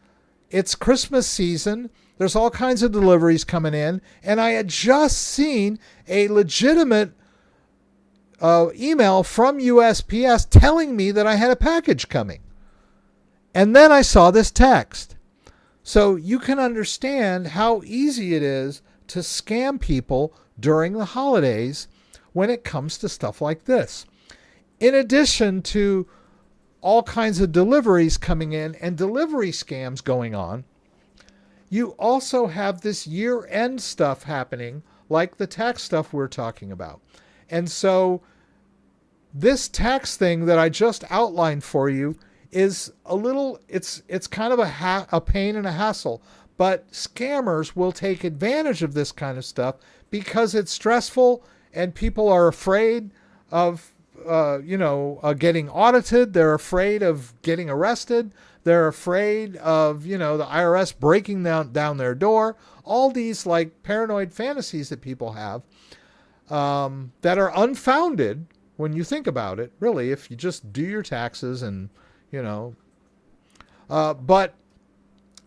it's Christmas season. There's all kinds of deliveries coming in, and I had just seen a legitimate email from USPS telling me that I had a package coming. And then I saw this text. So you can understand how easy it is to scam people during the holidays when it comes to stuff like this. In addition to all kinds of deliveries coming in and delivery scams going on, you also have this year-end stuff happening, like the tax stuff we're talking about. And so this tax thing that I just outlined for you is it's kind of a pain and a hassle. But scammers will take advantage of this kind of stuff because it's stressful and people are afraid of, getting audited. They're afraid of getting arrested. They're afraid of, the IRS breaking down their door. All these like paranoid fantasies that people have that are unfounded when you think about it, really, if you just do your taxes and, but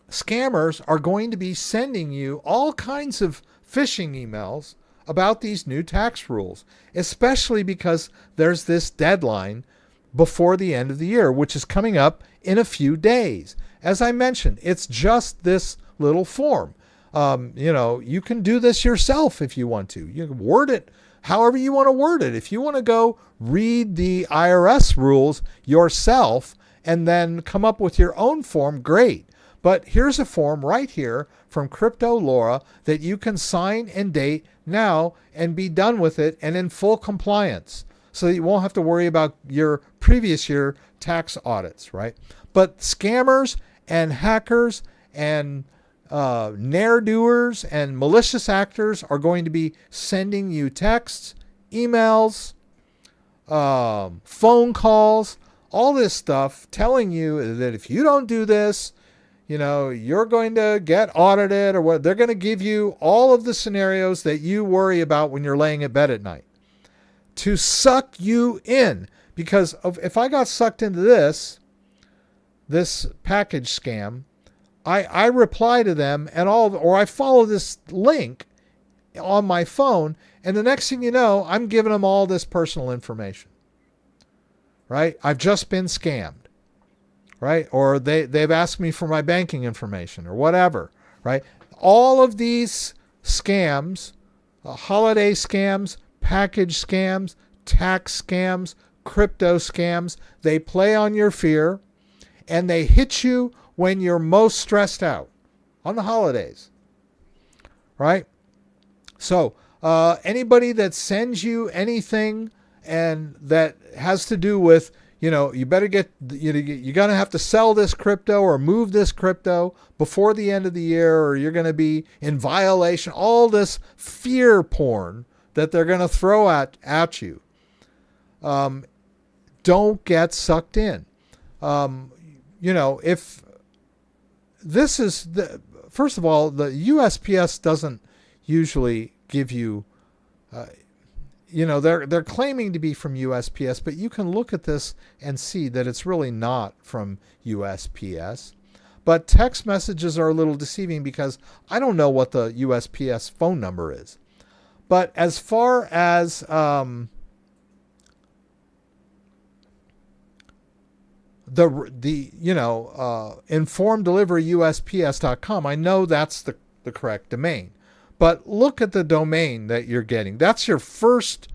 scammers are going to be sending you all kinds of phishing emails about these new tax rules, especially because there's this deadline before the end of the year, which is coming up in a few days. As I mentioned, it's just this little form. You can do this yourself if you want to. You can word it however you want to word it. If you want to go read the IRS rules yourself and then come up with your own form, great. But here's a form right here from Crypto Laura that you can sign and date now and be done with it and in full compliance, so that you won't have to worry about your previous year tax audits, right? But scammers and hackers and ne'er-doers and malicious actors are going to be sending you texts, emails, phone calls, all this stuff telling you that if you don't do this, you're going to get audited, or what. They're going to give you all of the scenarios that you worry about when you're laying in bed at night to suck you in. Because if I got sucked into this package scam, I reply to them or I follow this link on my phone, and the next thing you know, I'm giving them all this personal information, right? I've just been scammed, right? Or they've asked me for my banking information or whatever, right? All of these scams, holiday scams, package scams, tax scams, crypto scams, they play on your fear and they hit you when you're most stressed out on the holidays, right? So anybody that sends you anything and that has to do with, you better you're going to have to sell this crypto or move this crypto before the end of the year, or you're going to be in violation, all this fear porn that they're going to throw at you. Don't get sucked in. If this is first of all, the USPS doesn't usually give you, they're claiming to be from USPS, but you can look at this and see that it's really not from USPS. But text messages are a little deceiving because I don't know what the USPS phone number is. But as far as informeddeliveryusps.com, I know that's the correct domain. But look at the domain that you're getting. That's your first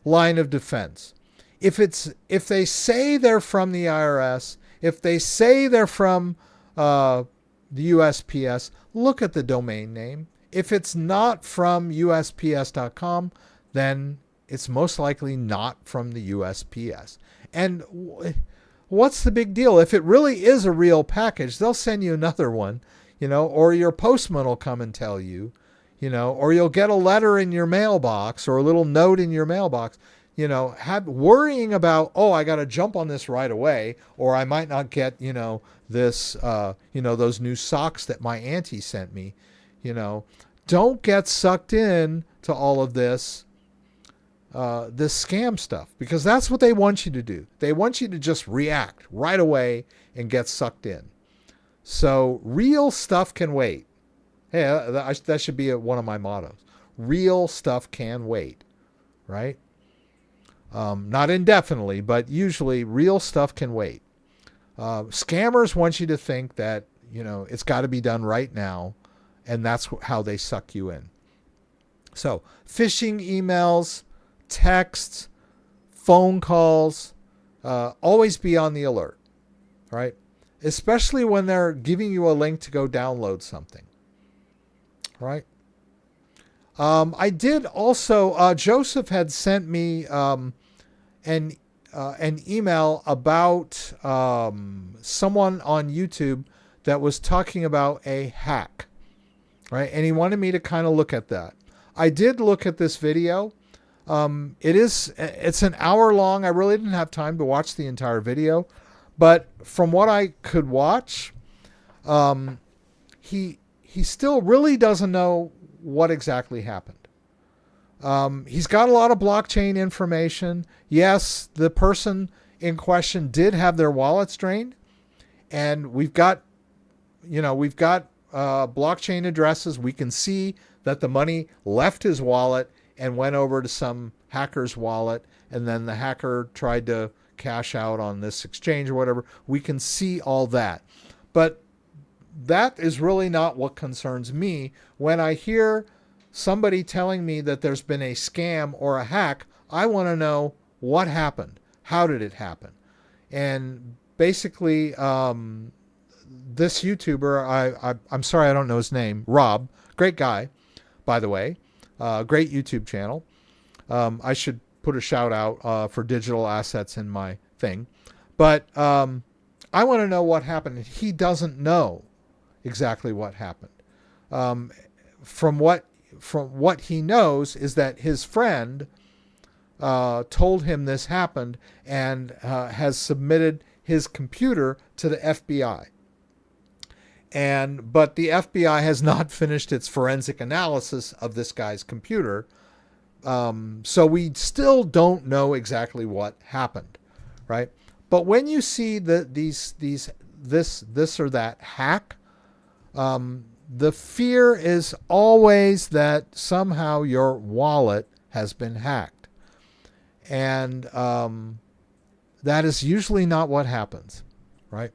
line of defense. If they say they're from the IRS, if they say they're from the USPS, look at the domain name. If it's not from USPS.com, then it's most likely not from the USPS. And what's the big deal? If it really is a real package, they'll send you another one, or your postman will come and tell you, or you'll get a letter in your mailbox or a little note in your mailbox. Worrying about, I got to jump on this right away, or I might not get, this, those new socks that my auntie sent me, don't get sucked in to all of this scam stuff, because that's what they want you to do. They want you to just react right away and get sucked in. So real stuff can wait. Hey, that should be one of my mottos. Real stuff can wait, right? Not indefinitely, but usually real stuff can wait. Scammers want you to think that, it's got to be done right now, and that's how they suck you in. So phishing emails, texts, phone calls, always be on the alert, right? Especially when they're giving you a link to go download something, right? I did also, Joseph had sent me an email about someone on YouTube that was talking about a hack, right? And he wanted me to kind of look at that. I did look at this video. It's an hour long. I really didn't have time to watch the entire video, but from what I could watch, he still really doesn't know what exactly happened. He's got a lot of blockchain information. Yes, the person in question did have their wallets drained, and we've got blockchain addresses. We can see that the money left his wallet and went over to some hacker's wallet, and then the hacker tried to cash out on this exchange or whatever. We can see all that. But that is really not what concerns me. When I hear somebody telling me that there's been a scam or a hack, I want to know what happened. How did it happen? And basically, this YouTuber, I'm sorry I don't know his name, Rob, great guy, by the way, great YouTube channel. I should put a shout out for digital assets in my thing. But I want to know what happened. He doesn't know exactly what happened. From what he knows is that his friend told him this happened and has submitted his computer to the FBI. But the FBI has not finished its forensic analysis of this guy's computer. So we still don't know exactly what happened, right? But when you see this or that hack, the fear is always that somehow your wallet has been hacked. And that is usually not what happens, right?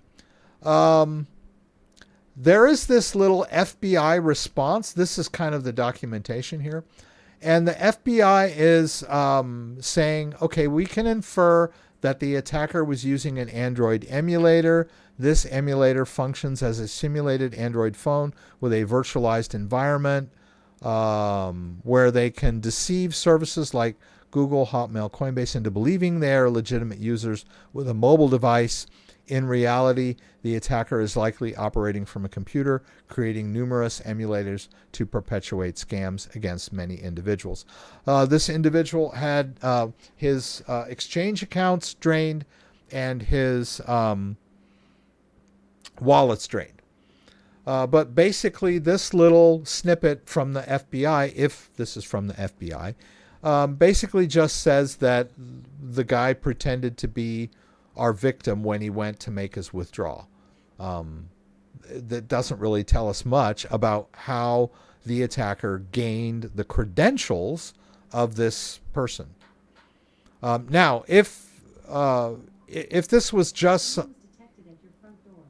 There is this little FBI response. This is kind of the documentation here. And the FBI is saying, okay, we can infer that the attacker was using an Android emulator. This emulator functions as a simulated Android phone with a virtualized environment where they can deceive services like Google, Hotmail, Coinbase into believing they are legitimate users with a mobile device. In reality, the attacker is likely operating from a computer, creating numerous emulators to perpetuate scams against many individuals. This individual had his exchange accounts drained and his wallets drained. But basically, this little snippet from the FBI, if this is from the FBI, basically just says that the guy pretended to be our victim when he went to make his withdrawal. That doesn't really tell us much about how the attacker gained the credentials of this person. Now, if this was just...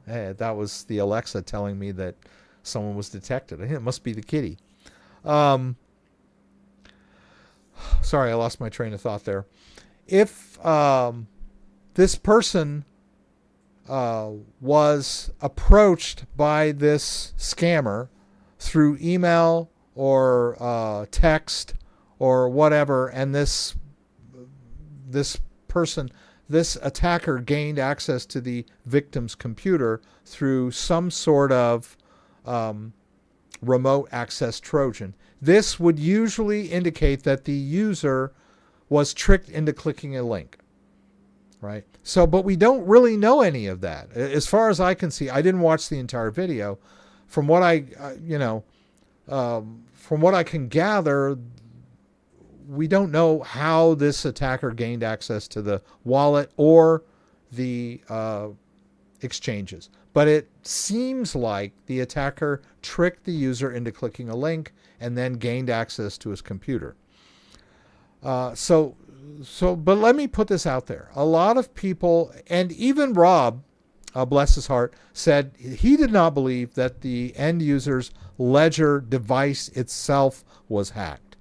Hey, that was the Alexa telling me that someone was detected. I think it must be the kitty. Sorry, I lost my train of thought there. If this person was approached by this scammer through email or text or whatever, and this attacker gained access to the victim's computer through some sort of remote access Trojan. This would usually indicate that the user was tricked into clicking a link, right? So, but we don't really know any of that. As far as I can see, I didn't watch the entire video. From what from what I can gather, we don't know how this attacker gained access to the wallet or the exchanges. But it seems like the attacker tricked the user into clicking a link and then gained access to his computer. But let me put this out there. A lot of people, and even Rob, bless his heart, said he did not believe that the end user's ledger device itself was hacked.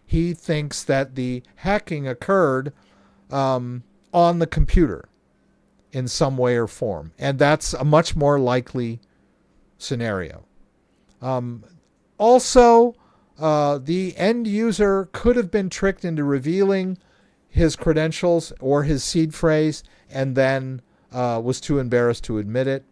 He thinks that the hacking occurred on the computer in some way or form, and that's a much more likely scenario. Also, the end user could have been tricked into revealing his credentials or his seed phrase and then was too embarrassed to admit it,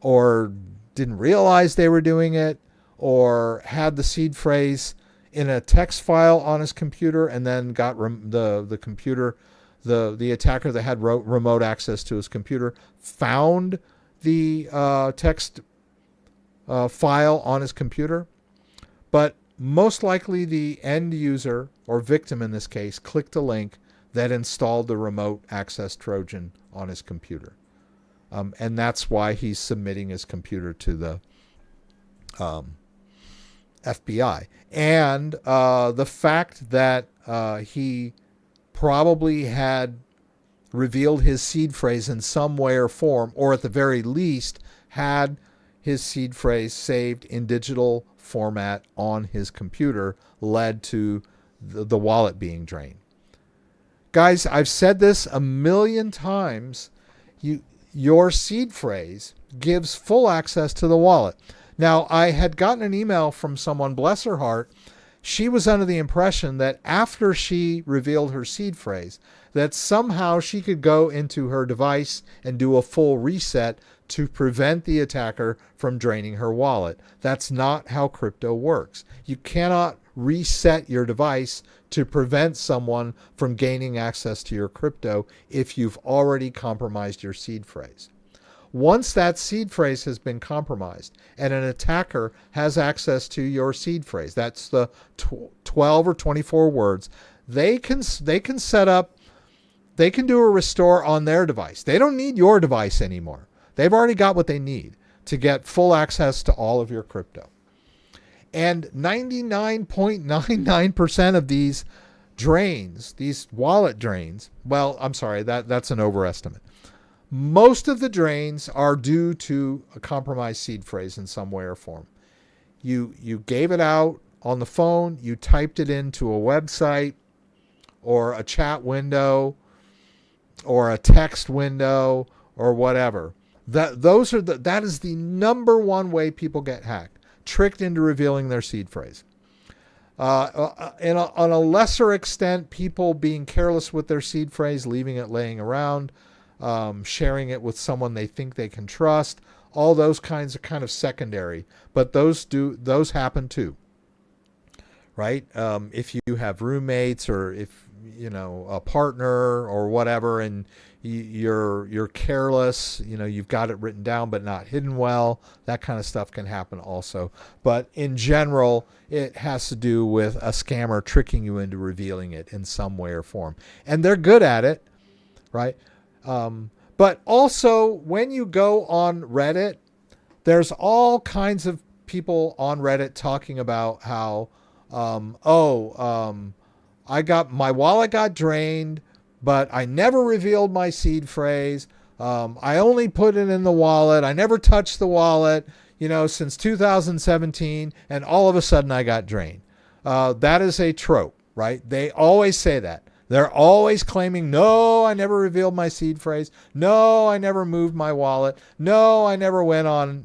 or didn't realize they were doing it, or had the seed phrase in a text file on his computer and then got the computer, the attacker that had remote access to his computer found the text file on his computer. But most likely the end user, or victim in this case, clicked a link that installed the remote access Trojan on his computer. And that's why he's submitting his computer to the FBI. And the fact that he probably had revealed his seed phrase in some way or form, or at the very least had his seed phrase saved in digital format on his computer, led to the wallet being drained. Guys, I've said this a million times. Your seed phrase gives full access to the wallet. Now, I had gotten an email from someone, bless her heart. She was under the impression that after she revealed her seed phrase, that somehow she could go into her device and do a full reset to prevent the attacker from draining her wallet. That's not how crypto works. You cannot reset your device to prevent someone from gaining access to your crypto if you've already compromised your seed phrase. Once that seed phrase has been compromised and an attacker has access to your seed phrase, that's the 12 or 24 words, they can set up, they can do a restore on their device. They don't need your device anymore. They've already got what they need to get full access to all of your crypto. And 99.99% of these drains, these wallet drains, well, I'm sorry, that's an overestimate. Most of the drains are due to a compromised seed phrase in some way or form. You gave it out on the phone, you typed it into a website or a chat window or a text window or whatever. That is the number one way people get hacked, tricked into revealing their seed phrase. On a lesser extent, people being careless with their seed phrase, leaving it laying around, sharing it with someone they think they can trust. All those kinds are kind of secondary, but those happen too, right? If you have roommates or if a partner or whatever, and you're careless, you've got it written down but not hidden well, that kind of stuff can happen also. But in general, it has to do with a scammer tricking you into revealing it in some way or form, and they're good at it, right? But also, when you go on Reddit, there's all kinds of people on Reddit talking about how, my wallet got drained, but I never revealed my seed phrase. I only put it in the wallet. I never touched the wallet, since 2017, and all of a sudden I got drained. That is a trope, right? They always say that. They're always claiming, no, I never revealed my seed phrase. No, I never moved my wallet. No, I never went on,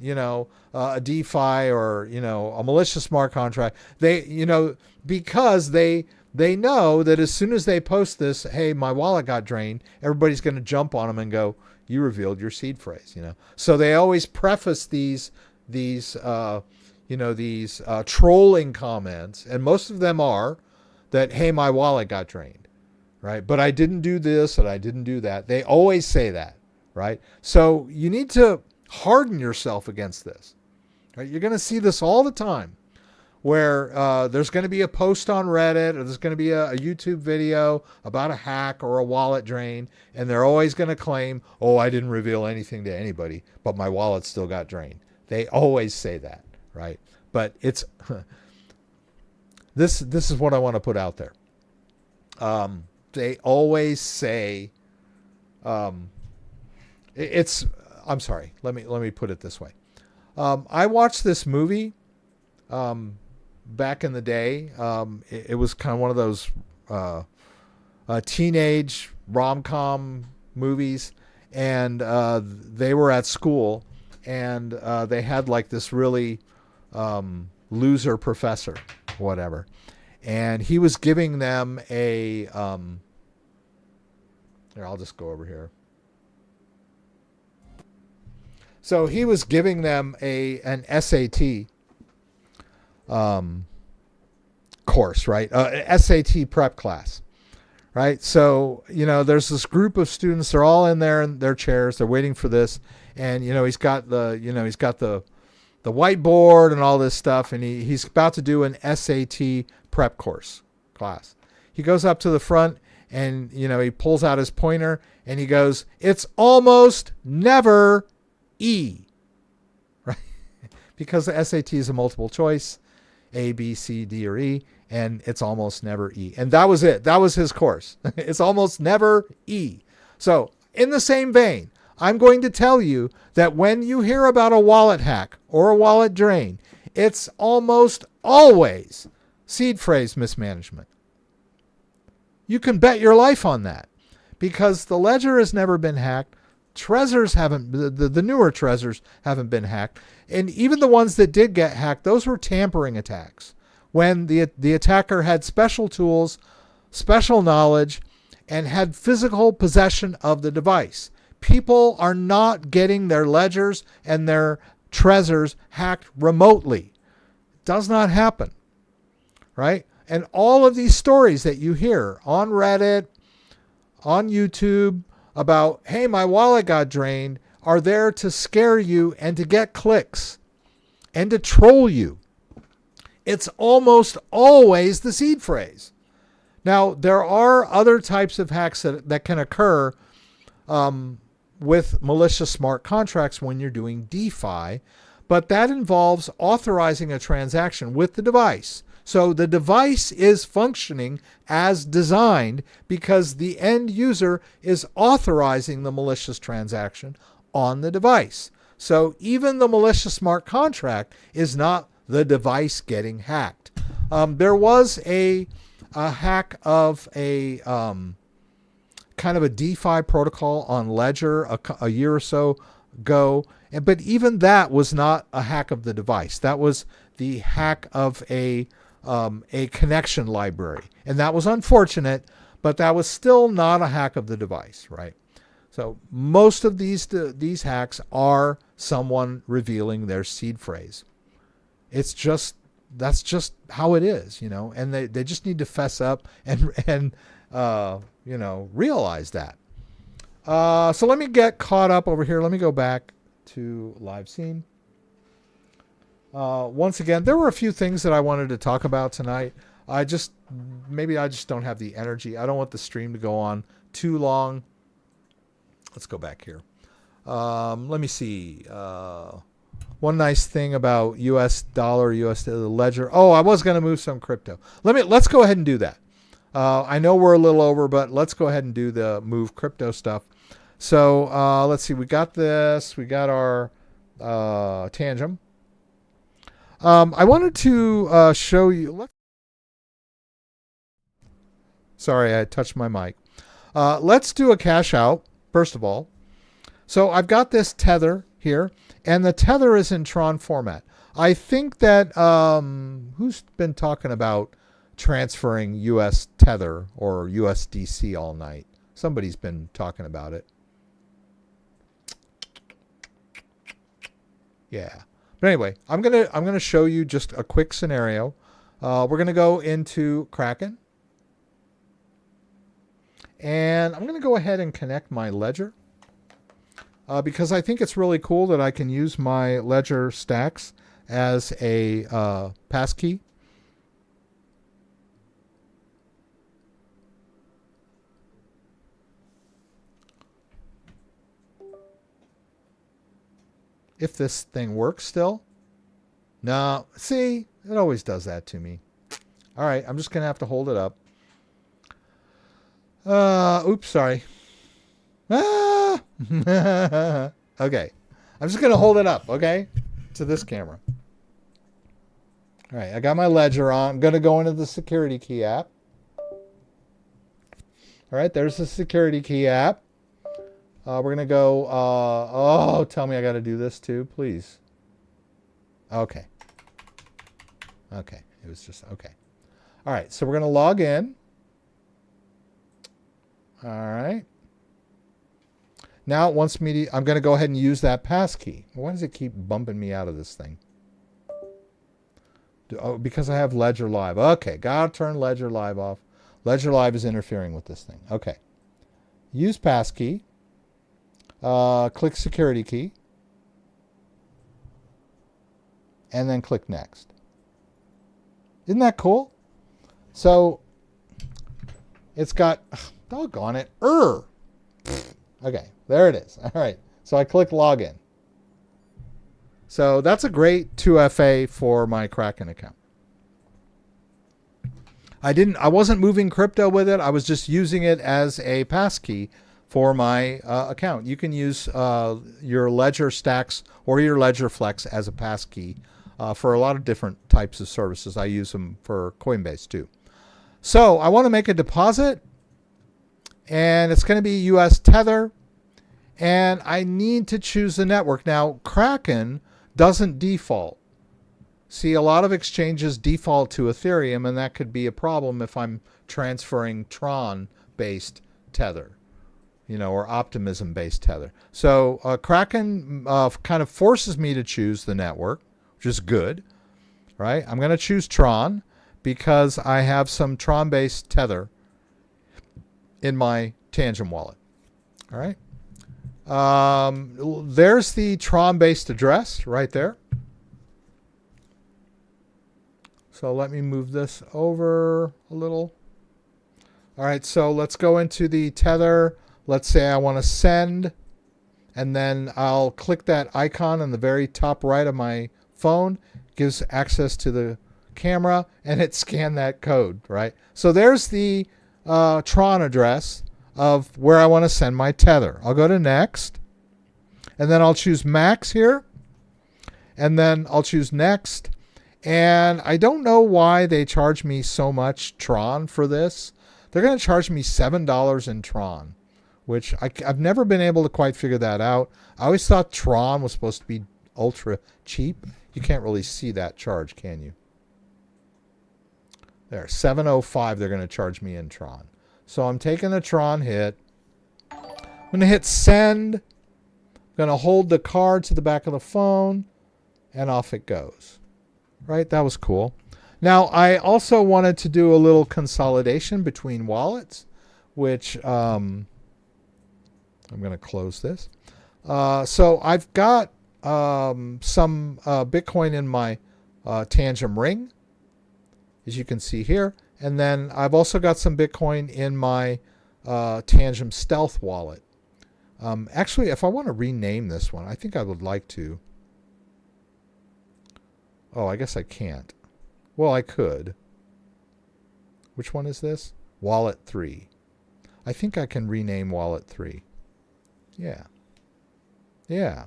a DeFi or, a malicious smart contract. Because they know that as soon as they post this, hey, my wallet got drained, everybody's going to jump on them and go, you revealed your seed phrase, So they always preface these trolling comments, and most of them are that, hey, my wallet got drained. Right? But I didn't do this and I didn't do that. They always say that, right? So you need to harden yourself against this. Right? You're going to see this all the time where there's going to be a post on Reddit or there's going to be a YouTube video about a hack or a wallet drain, and they're always going to claim, oh, I didn't reveal anything to anybody, but my wallet still got drained. They always say that, right? But it's this is what I want to put out there. They always say, I'm sorry, let me put it this way. I watched this movie back in the day. It was kind of one of those teenage rom-com movies, and they were at school, and they had like this really loser professor, whatever. And he was giving them a, here, I'll just go over here. So he was giving them an SAT course, right? SAT prep class, right? So, there's this group of students, they're all in there in their chairs, they're waiting for this. And, he's got the whiteboard and all this stuff, and he's about to do an SAT prep class. He goes up to the front and, he pulls out his pointer and he goes, it's almost never E, right? Because the SAT is a multiple choice, A, B, C, D, or E, and it's almost never E. And that was it. That was his course. It's almost never E. So in the same vein, I'm going to tell you that when you hear about a wallet hack or a wallet drain, it's almost always seed phrase mismanagement. You can bet your life on that because the ledger has never been hacked. Trezors haven't, the newer Trezors haven't been hacked. And even the ones that did get hacked, those were tampering attacks when the attacker had special tools, special knowledge, and had physical possession of the device. People are not getting their ledgers and their Trezors hacked remotely. It does not happen, right? And all of these stories that you hear on Reddit, on YouTube about, hey, my wallet got drained, are there to scare you and to get clicks and to troll you. It's almost always the seed phrase. Now, there are other types of hacks that can occur with malicious smart contracts when you're doing DeFi, but that involves authorizing a transaction with the device. So the device is functioning as designed because the end user is authorizing the malicious transaction on the device. So even the malicious smart contract is not the device getting hacked. There was a hack of a kind of a DeFi protocol on Ledger a year or so ago, but even that was not a hack of the device. That was the hack of a connection library, and that was unfortunate, but that was still not a hack of the device, right? So most of these hacks are someone revealing their seed phrase. It's just, that's just how it is, and they just need to fess up and realize that. So let me get caught up over here. Let me go back to live scene. Once again, there were a few things that I wanted to talk about tonight. Maybe I just don't have the energy. I don't want the stream to go on too long. Let's go back here. Let me see. One nice thing about US dollar, US ledger. Oh, I was going to move some crypto. Let's go ahead and do that. I know we're a little over, but let's go ahead and do the move crypto stuff. So let's see. We got this. We got our Tangem. I wanted to show you. Sorry, I touched my mic. Let's do a cash out, first of all. So I've got this tether here, and the tether is in Tron format. I think that, who's been talking about transferring US Tether or USDC all night? Somebody's been talking about it. Yeah. But anyway, I'm gonna show you just a quick scenario. We're gonna go into Kraken, and I'm gonna go ahead and connect my ledger because I think it's really cool that I can use my ledger stacks as a passkey. If this thing works still. No, see, it always does that to me. All right, I'm just going to have to hold it up. Oops, sorry. Ah! Okay, I'm just going to hold it up, okay, to this camera. All right, I got my ledger on. I'm going to go into the security key app. All right, there's the security key app. We're going to go, oh, tell me I got to do this too, please. Okay. Okay, it was just, okay. All right, so we're going to log in. All right. Now it wants me to, I'm going to go ahead and use that passkey. Why does it keep bumping me out of this thing? Oh, because I have Ledger Live. Okay, got to turn Ledger Live off. Ledger Live is interfering with this thing. Okay. Use passkey. Click security key. And then click next. Isn't that cool? So it's got, doggone it, Okay, there it is. All right, so I click login. So that's a great 2FA for my Kraken account. I wasn't moving crypto with it. I was just using it as a passkey for my account. You can use your Ledger stacks or your Ledger Flex as a passkey for a lot of different types of services. I use them for Coinbase too. So I want to make a deposit, and it's going to be US Tether, and I need to choose the network. Now, Kraken doesn't default. See, a lot of exchanges default to Ethereum, and that could be a problem if I'm transferring Tron-based Tether, you know, or Optimism-based Tether. So Kraken kind of forces me to choose the network, which is good, right? I'm going to choose Tron because I have some Tron-based Tether in my Tangent wallet. All right. There's the Tron-based address right there. So let me move this over a little. All right, so let's go into the Tether. Let's say I want to send, and then I'll click that icon in the very top right of my phone. Gives access to the camera, and it scanned that code, right? So there's the Tron address of where I want to send my Tether. I'll go to next, and then I'll choose max here, and then I'll choose next. And I don't know why they charge me so much Tron for this. They're going to charge me $7 in Tron, which I've never been able to quite figure that out. I always thought Tron was supposed to be ultra cheap. You can't really see that charge, can you? There, $7.05 they're going to charge me in Tron. So I'm taking the Tron hit. I'm going to hit send. I'm going to hold the card to the back of the phone, and off it goes. Right? That was cool. Now, I also wanted to do a little consolidation between wallets, which I'm going to close this. So I've got some Bitcoin in my Tangent ring, as you can see here. And then I've also got some Bitcoin in my Tangent Stealth wallet. Actually, if I want to rename this one, I think I would like to. Oh, I guess I can't. Well, I could. Which one is this? Wallet 3. I think I can rename Wallet 3. Yeah. Yeah.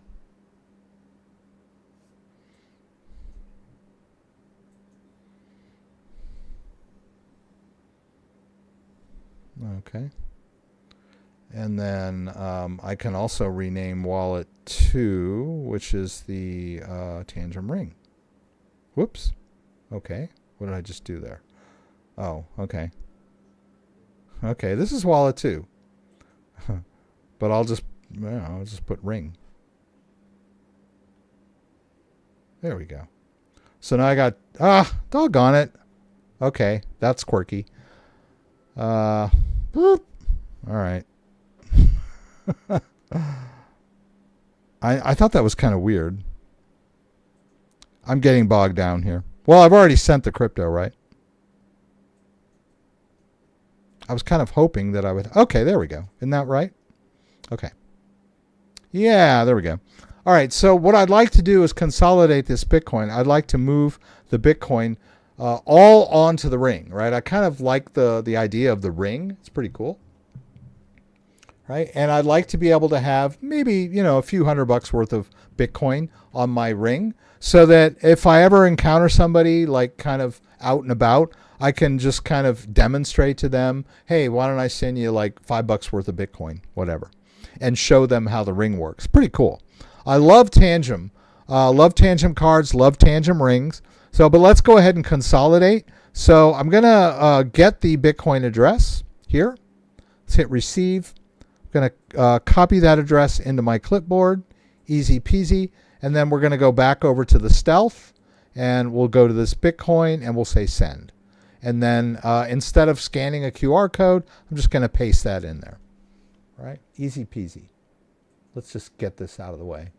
Okay. And then I can also rename wallet 2, which is the Tangent ring. Whoops. Okay. What did I just do there? Oh, okay. Okay, this is wallet 2. But I'll just put ring. There we go. So now I got, doggone it. Okay, that's quirky. Boop. All right. I thought that was kind of weird. I'm getting bogged down here. Well, I've already sent the crypto, right? I was kind of hoping that I would. Okay, there we go. Isn't that right? Okay. Yeah, there we go. All right, so what I'd like to do is consolidate this Bitcoin. I'd like to move the Bitcoin all onto the ring, right? I kind of like the idea of the ring. It's pretty cool. Right? And I'd like to be able to have maybe, a few $100 worth of Bitcoin on my ring so that if I ever encounter somebody like kind of out and about, I can just kind of demonstrate to them, hey, why don't I send you like $5 worth of Bitcoin, whatever, and show them how the ring works. Pretty cool. I love Tangent. Love Tangent cards, love Tangent rings. So, but let's go ahead and consolidate. So I'm going to get the Bitcoin address here. Let's hit receive. Going to copy that address into my clipboard, easy peasy, and then we're going to go back over to the stealth and we'll go to this Bitcoin and we'll say send. And then instead of scanning a QR code, I'm just going to paste that in there. Right? Easy peasy. Let's just get this out of the way.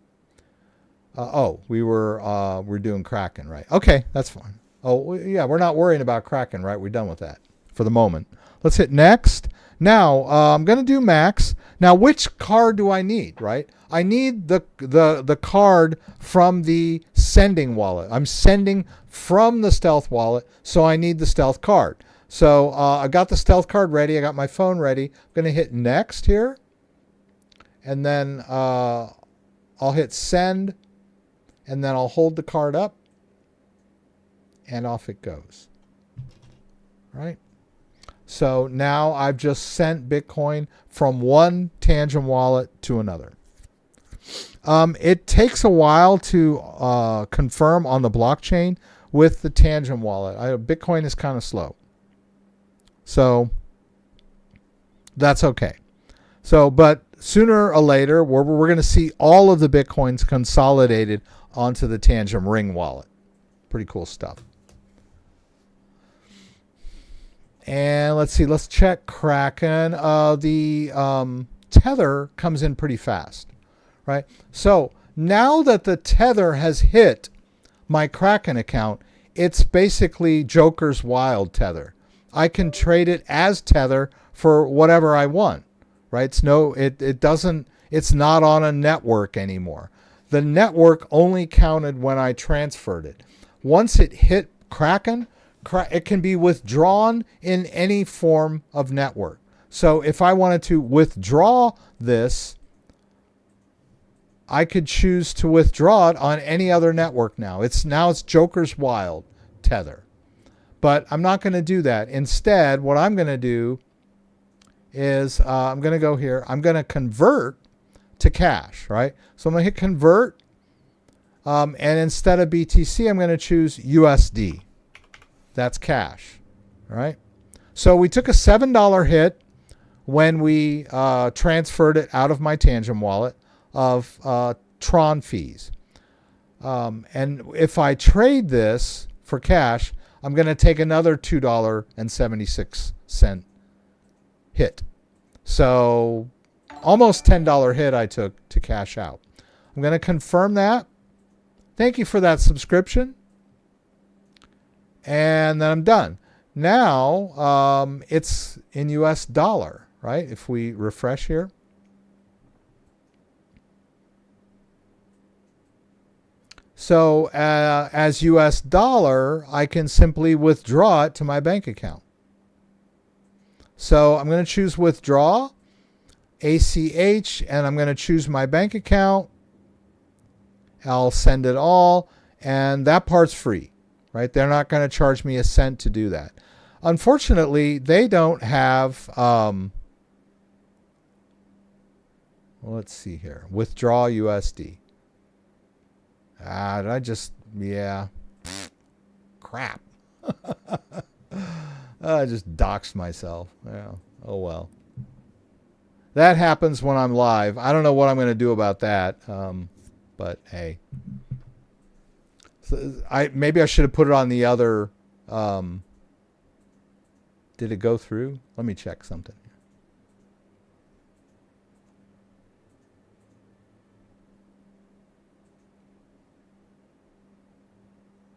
We're doing Kraken, right? Okay, that's fine. Oh, yeah, we're not worrying about Kraken, right? We're done with that for the moment. Let's hit next. Now, I'm going to do max. Now, which card do I need, right? I need the card from the sending wallet. I'm sending from the stealth wallet, so I need the stealth card. So I got the stealth card ready. I got my phone ready. I'm going to hit next here. And then I'll hit send. And then I'll hold the card up. And off it goes. Right? So now I've just sent Bitcoin from one Tangent wallet to another. It takes a while to confirm on the blockchain with the Tangent wallet. Bitcoin is kind of slow. So that's okay. So, but sooner or later, we're going to see all of the Bitcoins consolidated onto the Tangent Ring wallet. Pretty cool stuff. And let's see, let's check Kraken. The tether comes in pretty fast, right? So now that the tether has hit my Kraken account, it's basically Joker's Wild tether. I can trade it as tether for whatever I want, right? It's not on a network anymore. The network only counted when I transferred it. Once it hit Kraken, it can be withdrawn in any form of network. So if I wanted to withdraw this, I could choose to withdraw it on any other network now. It's Joker's Wild tether. But I'm not going to do that. Instead, what I'm going to do is I'm going to go here. I'm going to convert to cash, right? So I'm going to hit convert. And instead of BTC, I'm going to choose USD. That's cash, right? So we took a $7 hit when we transferred it out of my Tangent wallet of Tron fees. And if I trade this for cash, I'm going to take another $2.76 hit. So almost $10 hit I took to cash out. I'm going to confirm that. Thank you for that subscription. And then I'm done. Now it's in US dollar, right? If we refresh here. So as US dollar, I can simply withdraw it to my bank account. So I'm going to choose withdraw, ACH, and I'm going to choose my bank account. I'll send it all, and that part's free. Right? They're not going to charge me a cent to do that. Unfortunately, they don't have, let's see here, withdraw USD. Yeah, crap. I just doxed myself. Yeah. Oh, well. That happens when I'm live. I don't know what I'm going to do about that. But hey, so maybe I should have put it on the other. Did it go through? Let me check something.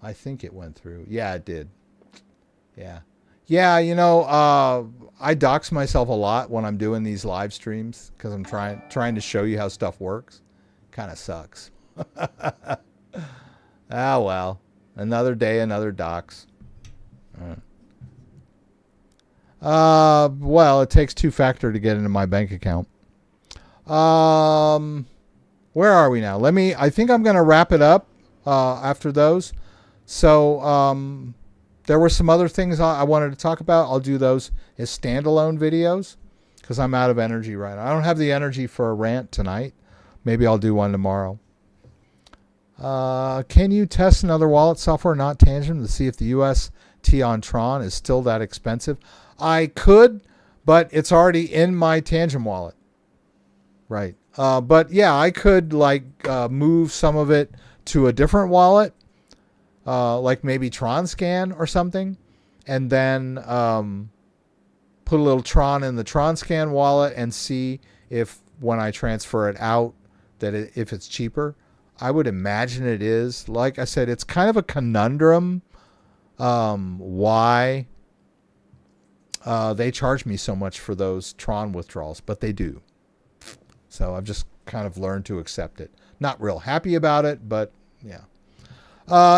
I think it went through. Yeah, it did. Yeah. Yeah, I dox myself a lot when I'm doing these live streams because I'm trying to show you how stuff works. Kind of sucks. Ah, well. Another day, another dox. Well, it takes two-factor to get into my bank account. Where are we now? I think I'm going to wrap it up after those. So, there were some other things I wanted to talk about. I'll do those as standalone videos because I'm out of energy right now. I don't have the energy for a rant tonight. Maybe I'll do one tomorrow. Can you test another wallet software, not Tangent, to see if the UST on Tron is still that expensive? I could, but it's already in my Tangent wallet. Right. But yeah, I could move some of it to a different wallet. Like maybe Tron Scan or something, and then put a little Tron in the Tron Scan wallet and see if when I transfer it out if it's cheaper. I would imagine it is. Like I said, it's kind of a conundrum why they charge me so much for those Tron withdrawals, but they do. So I've just kind of learned to accept it. Not real happy about it, but yeah.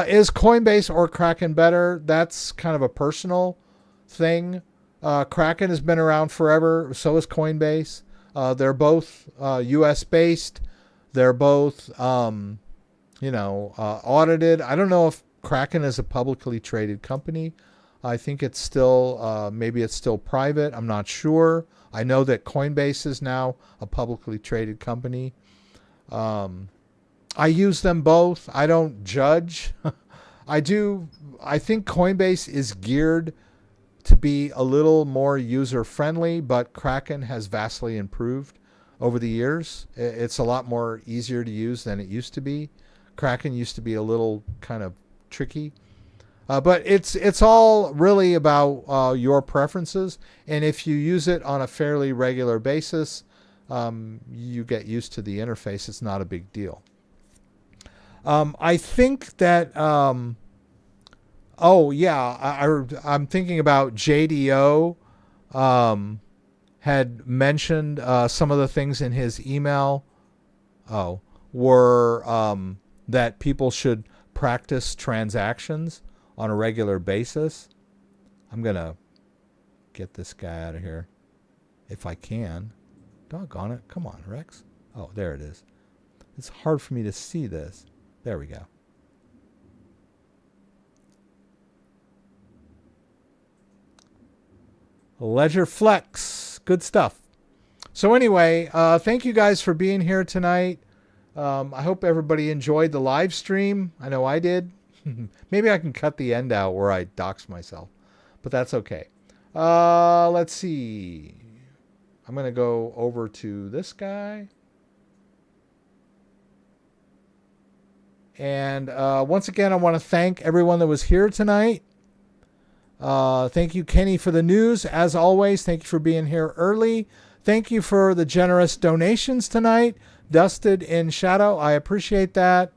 Is Coinbase or Kraken better? That's kind of a personal thing. Kraken has been around forever. So is Coinbase. They're both U.S. based. They're both, audited. I don't know if Kraken is a publicly traded company. I think it's still, maybe it's still private. I'm not sure. I know that Coinbase is now a publicly traded company. I use them both. I don't judge. I think Coinbase is geared to be a little more user friendly, but Kraken has vastly improved over the years. It's a lot more easier to use than it used to be. Kraken used to be a little kind of tricky. But it's all really about your preferences. And if you use it on a fairly regular basis, you get used to the interface. It's not a big deal. I think that, I'm thinking about JDO had mentioned some of the things in his email were that people should practice transactions on a regular basis. I'm going to get this guy out of here if I can. Doggone it. Come on, Rex. Oh, there it is. It's hard for me to see this. There we go. Ledger Flex. Good stuff. So anyway, thank you guys for being here tonight. I hope everybody enjoyed the live stream. I know I did. Maybe I can cut the end out where I dox myself, but that's okay. Let's see. I'm going to go over to this guy. And once again, I want to thank everyone that was here tonight. Thank you, Kenny, for the news. As always, thank you for being here early. Thank you for the generous donations tonight. Dusted in Shadow, I appreciate that.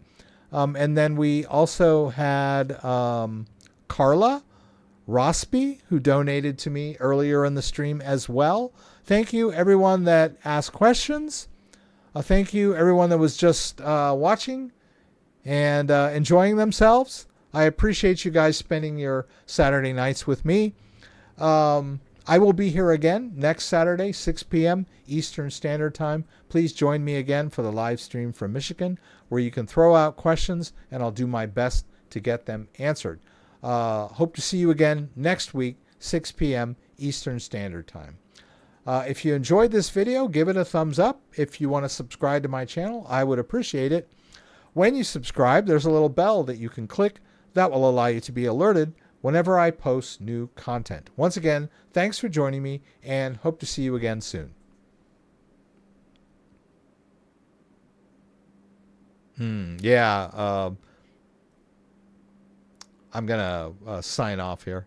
And then we also had Carla Rossby, who donated to me earlier in the stream as well. Thank you, everyone that asked questions. Thank you, everyone that was just watching and enjoying themselves. I appreciate you guys spending your Saturday nights with me. I will be here again next Saturday, 6 p.m. Eastern Standard Time. Please join me again for the live stream from Michigan, where you can throw out questions, and I'll do my best to get them answered. Hope to see you again next week, 6 p.m. Eastern Standard Time. If you enjoyed this video, give it a thumbs up. If you want to subscribe to my channel, I would appreciate it. When you subscribe, there's a little bell that you can click that will allow you to be alerted whenever I post new content. Once again, thanks for joining me and hope to see you again soon. I'm going to sign off here.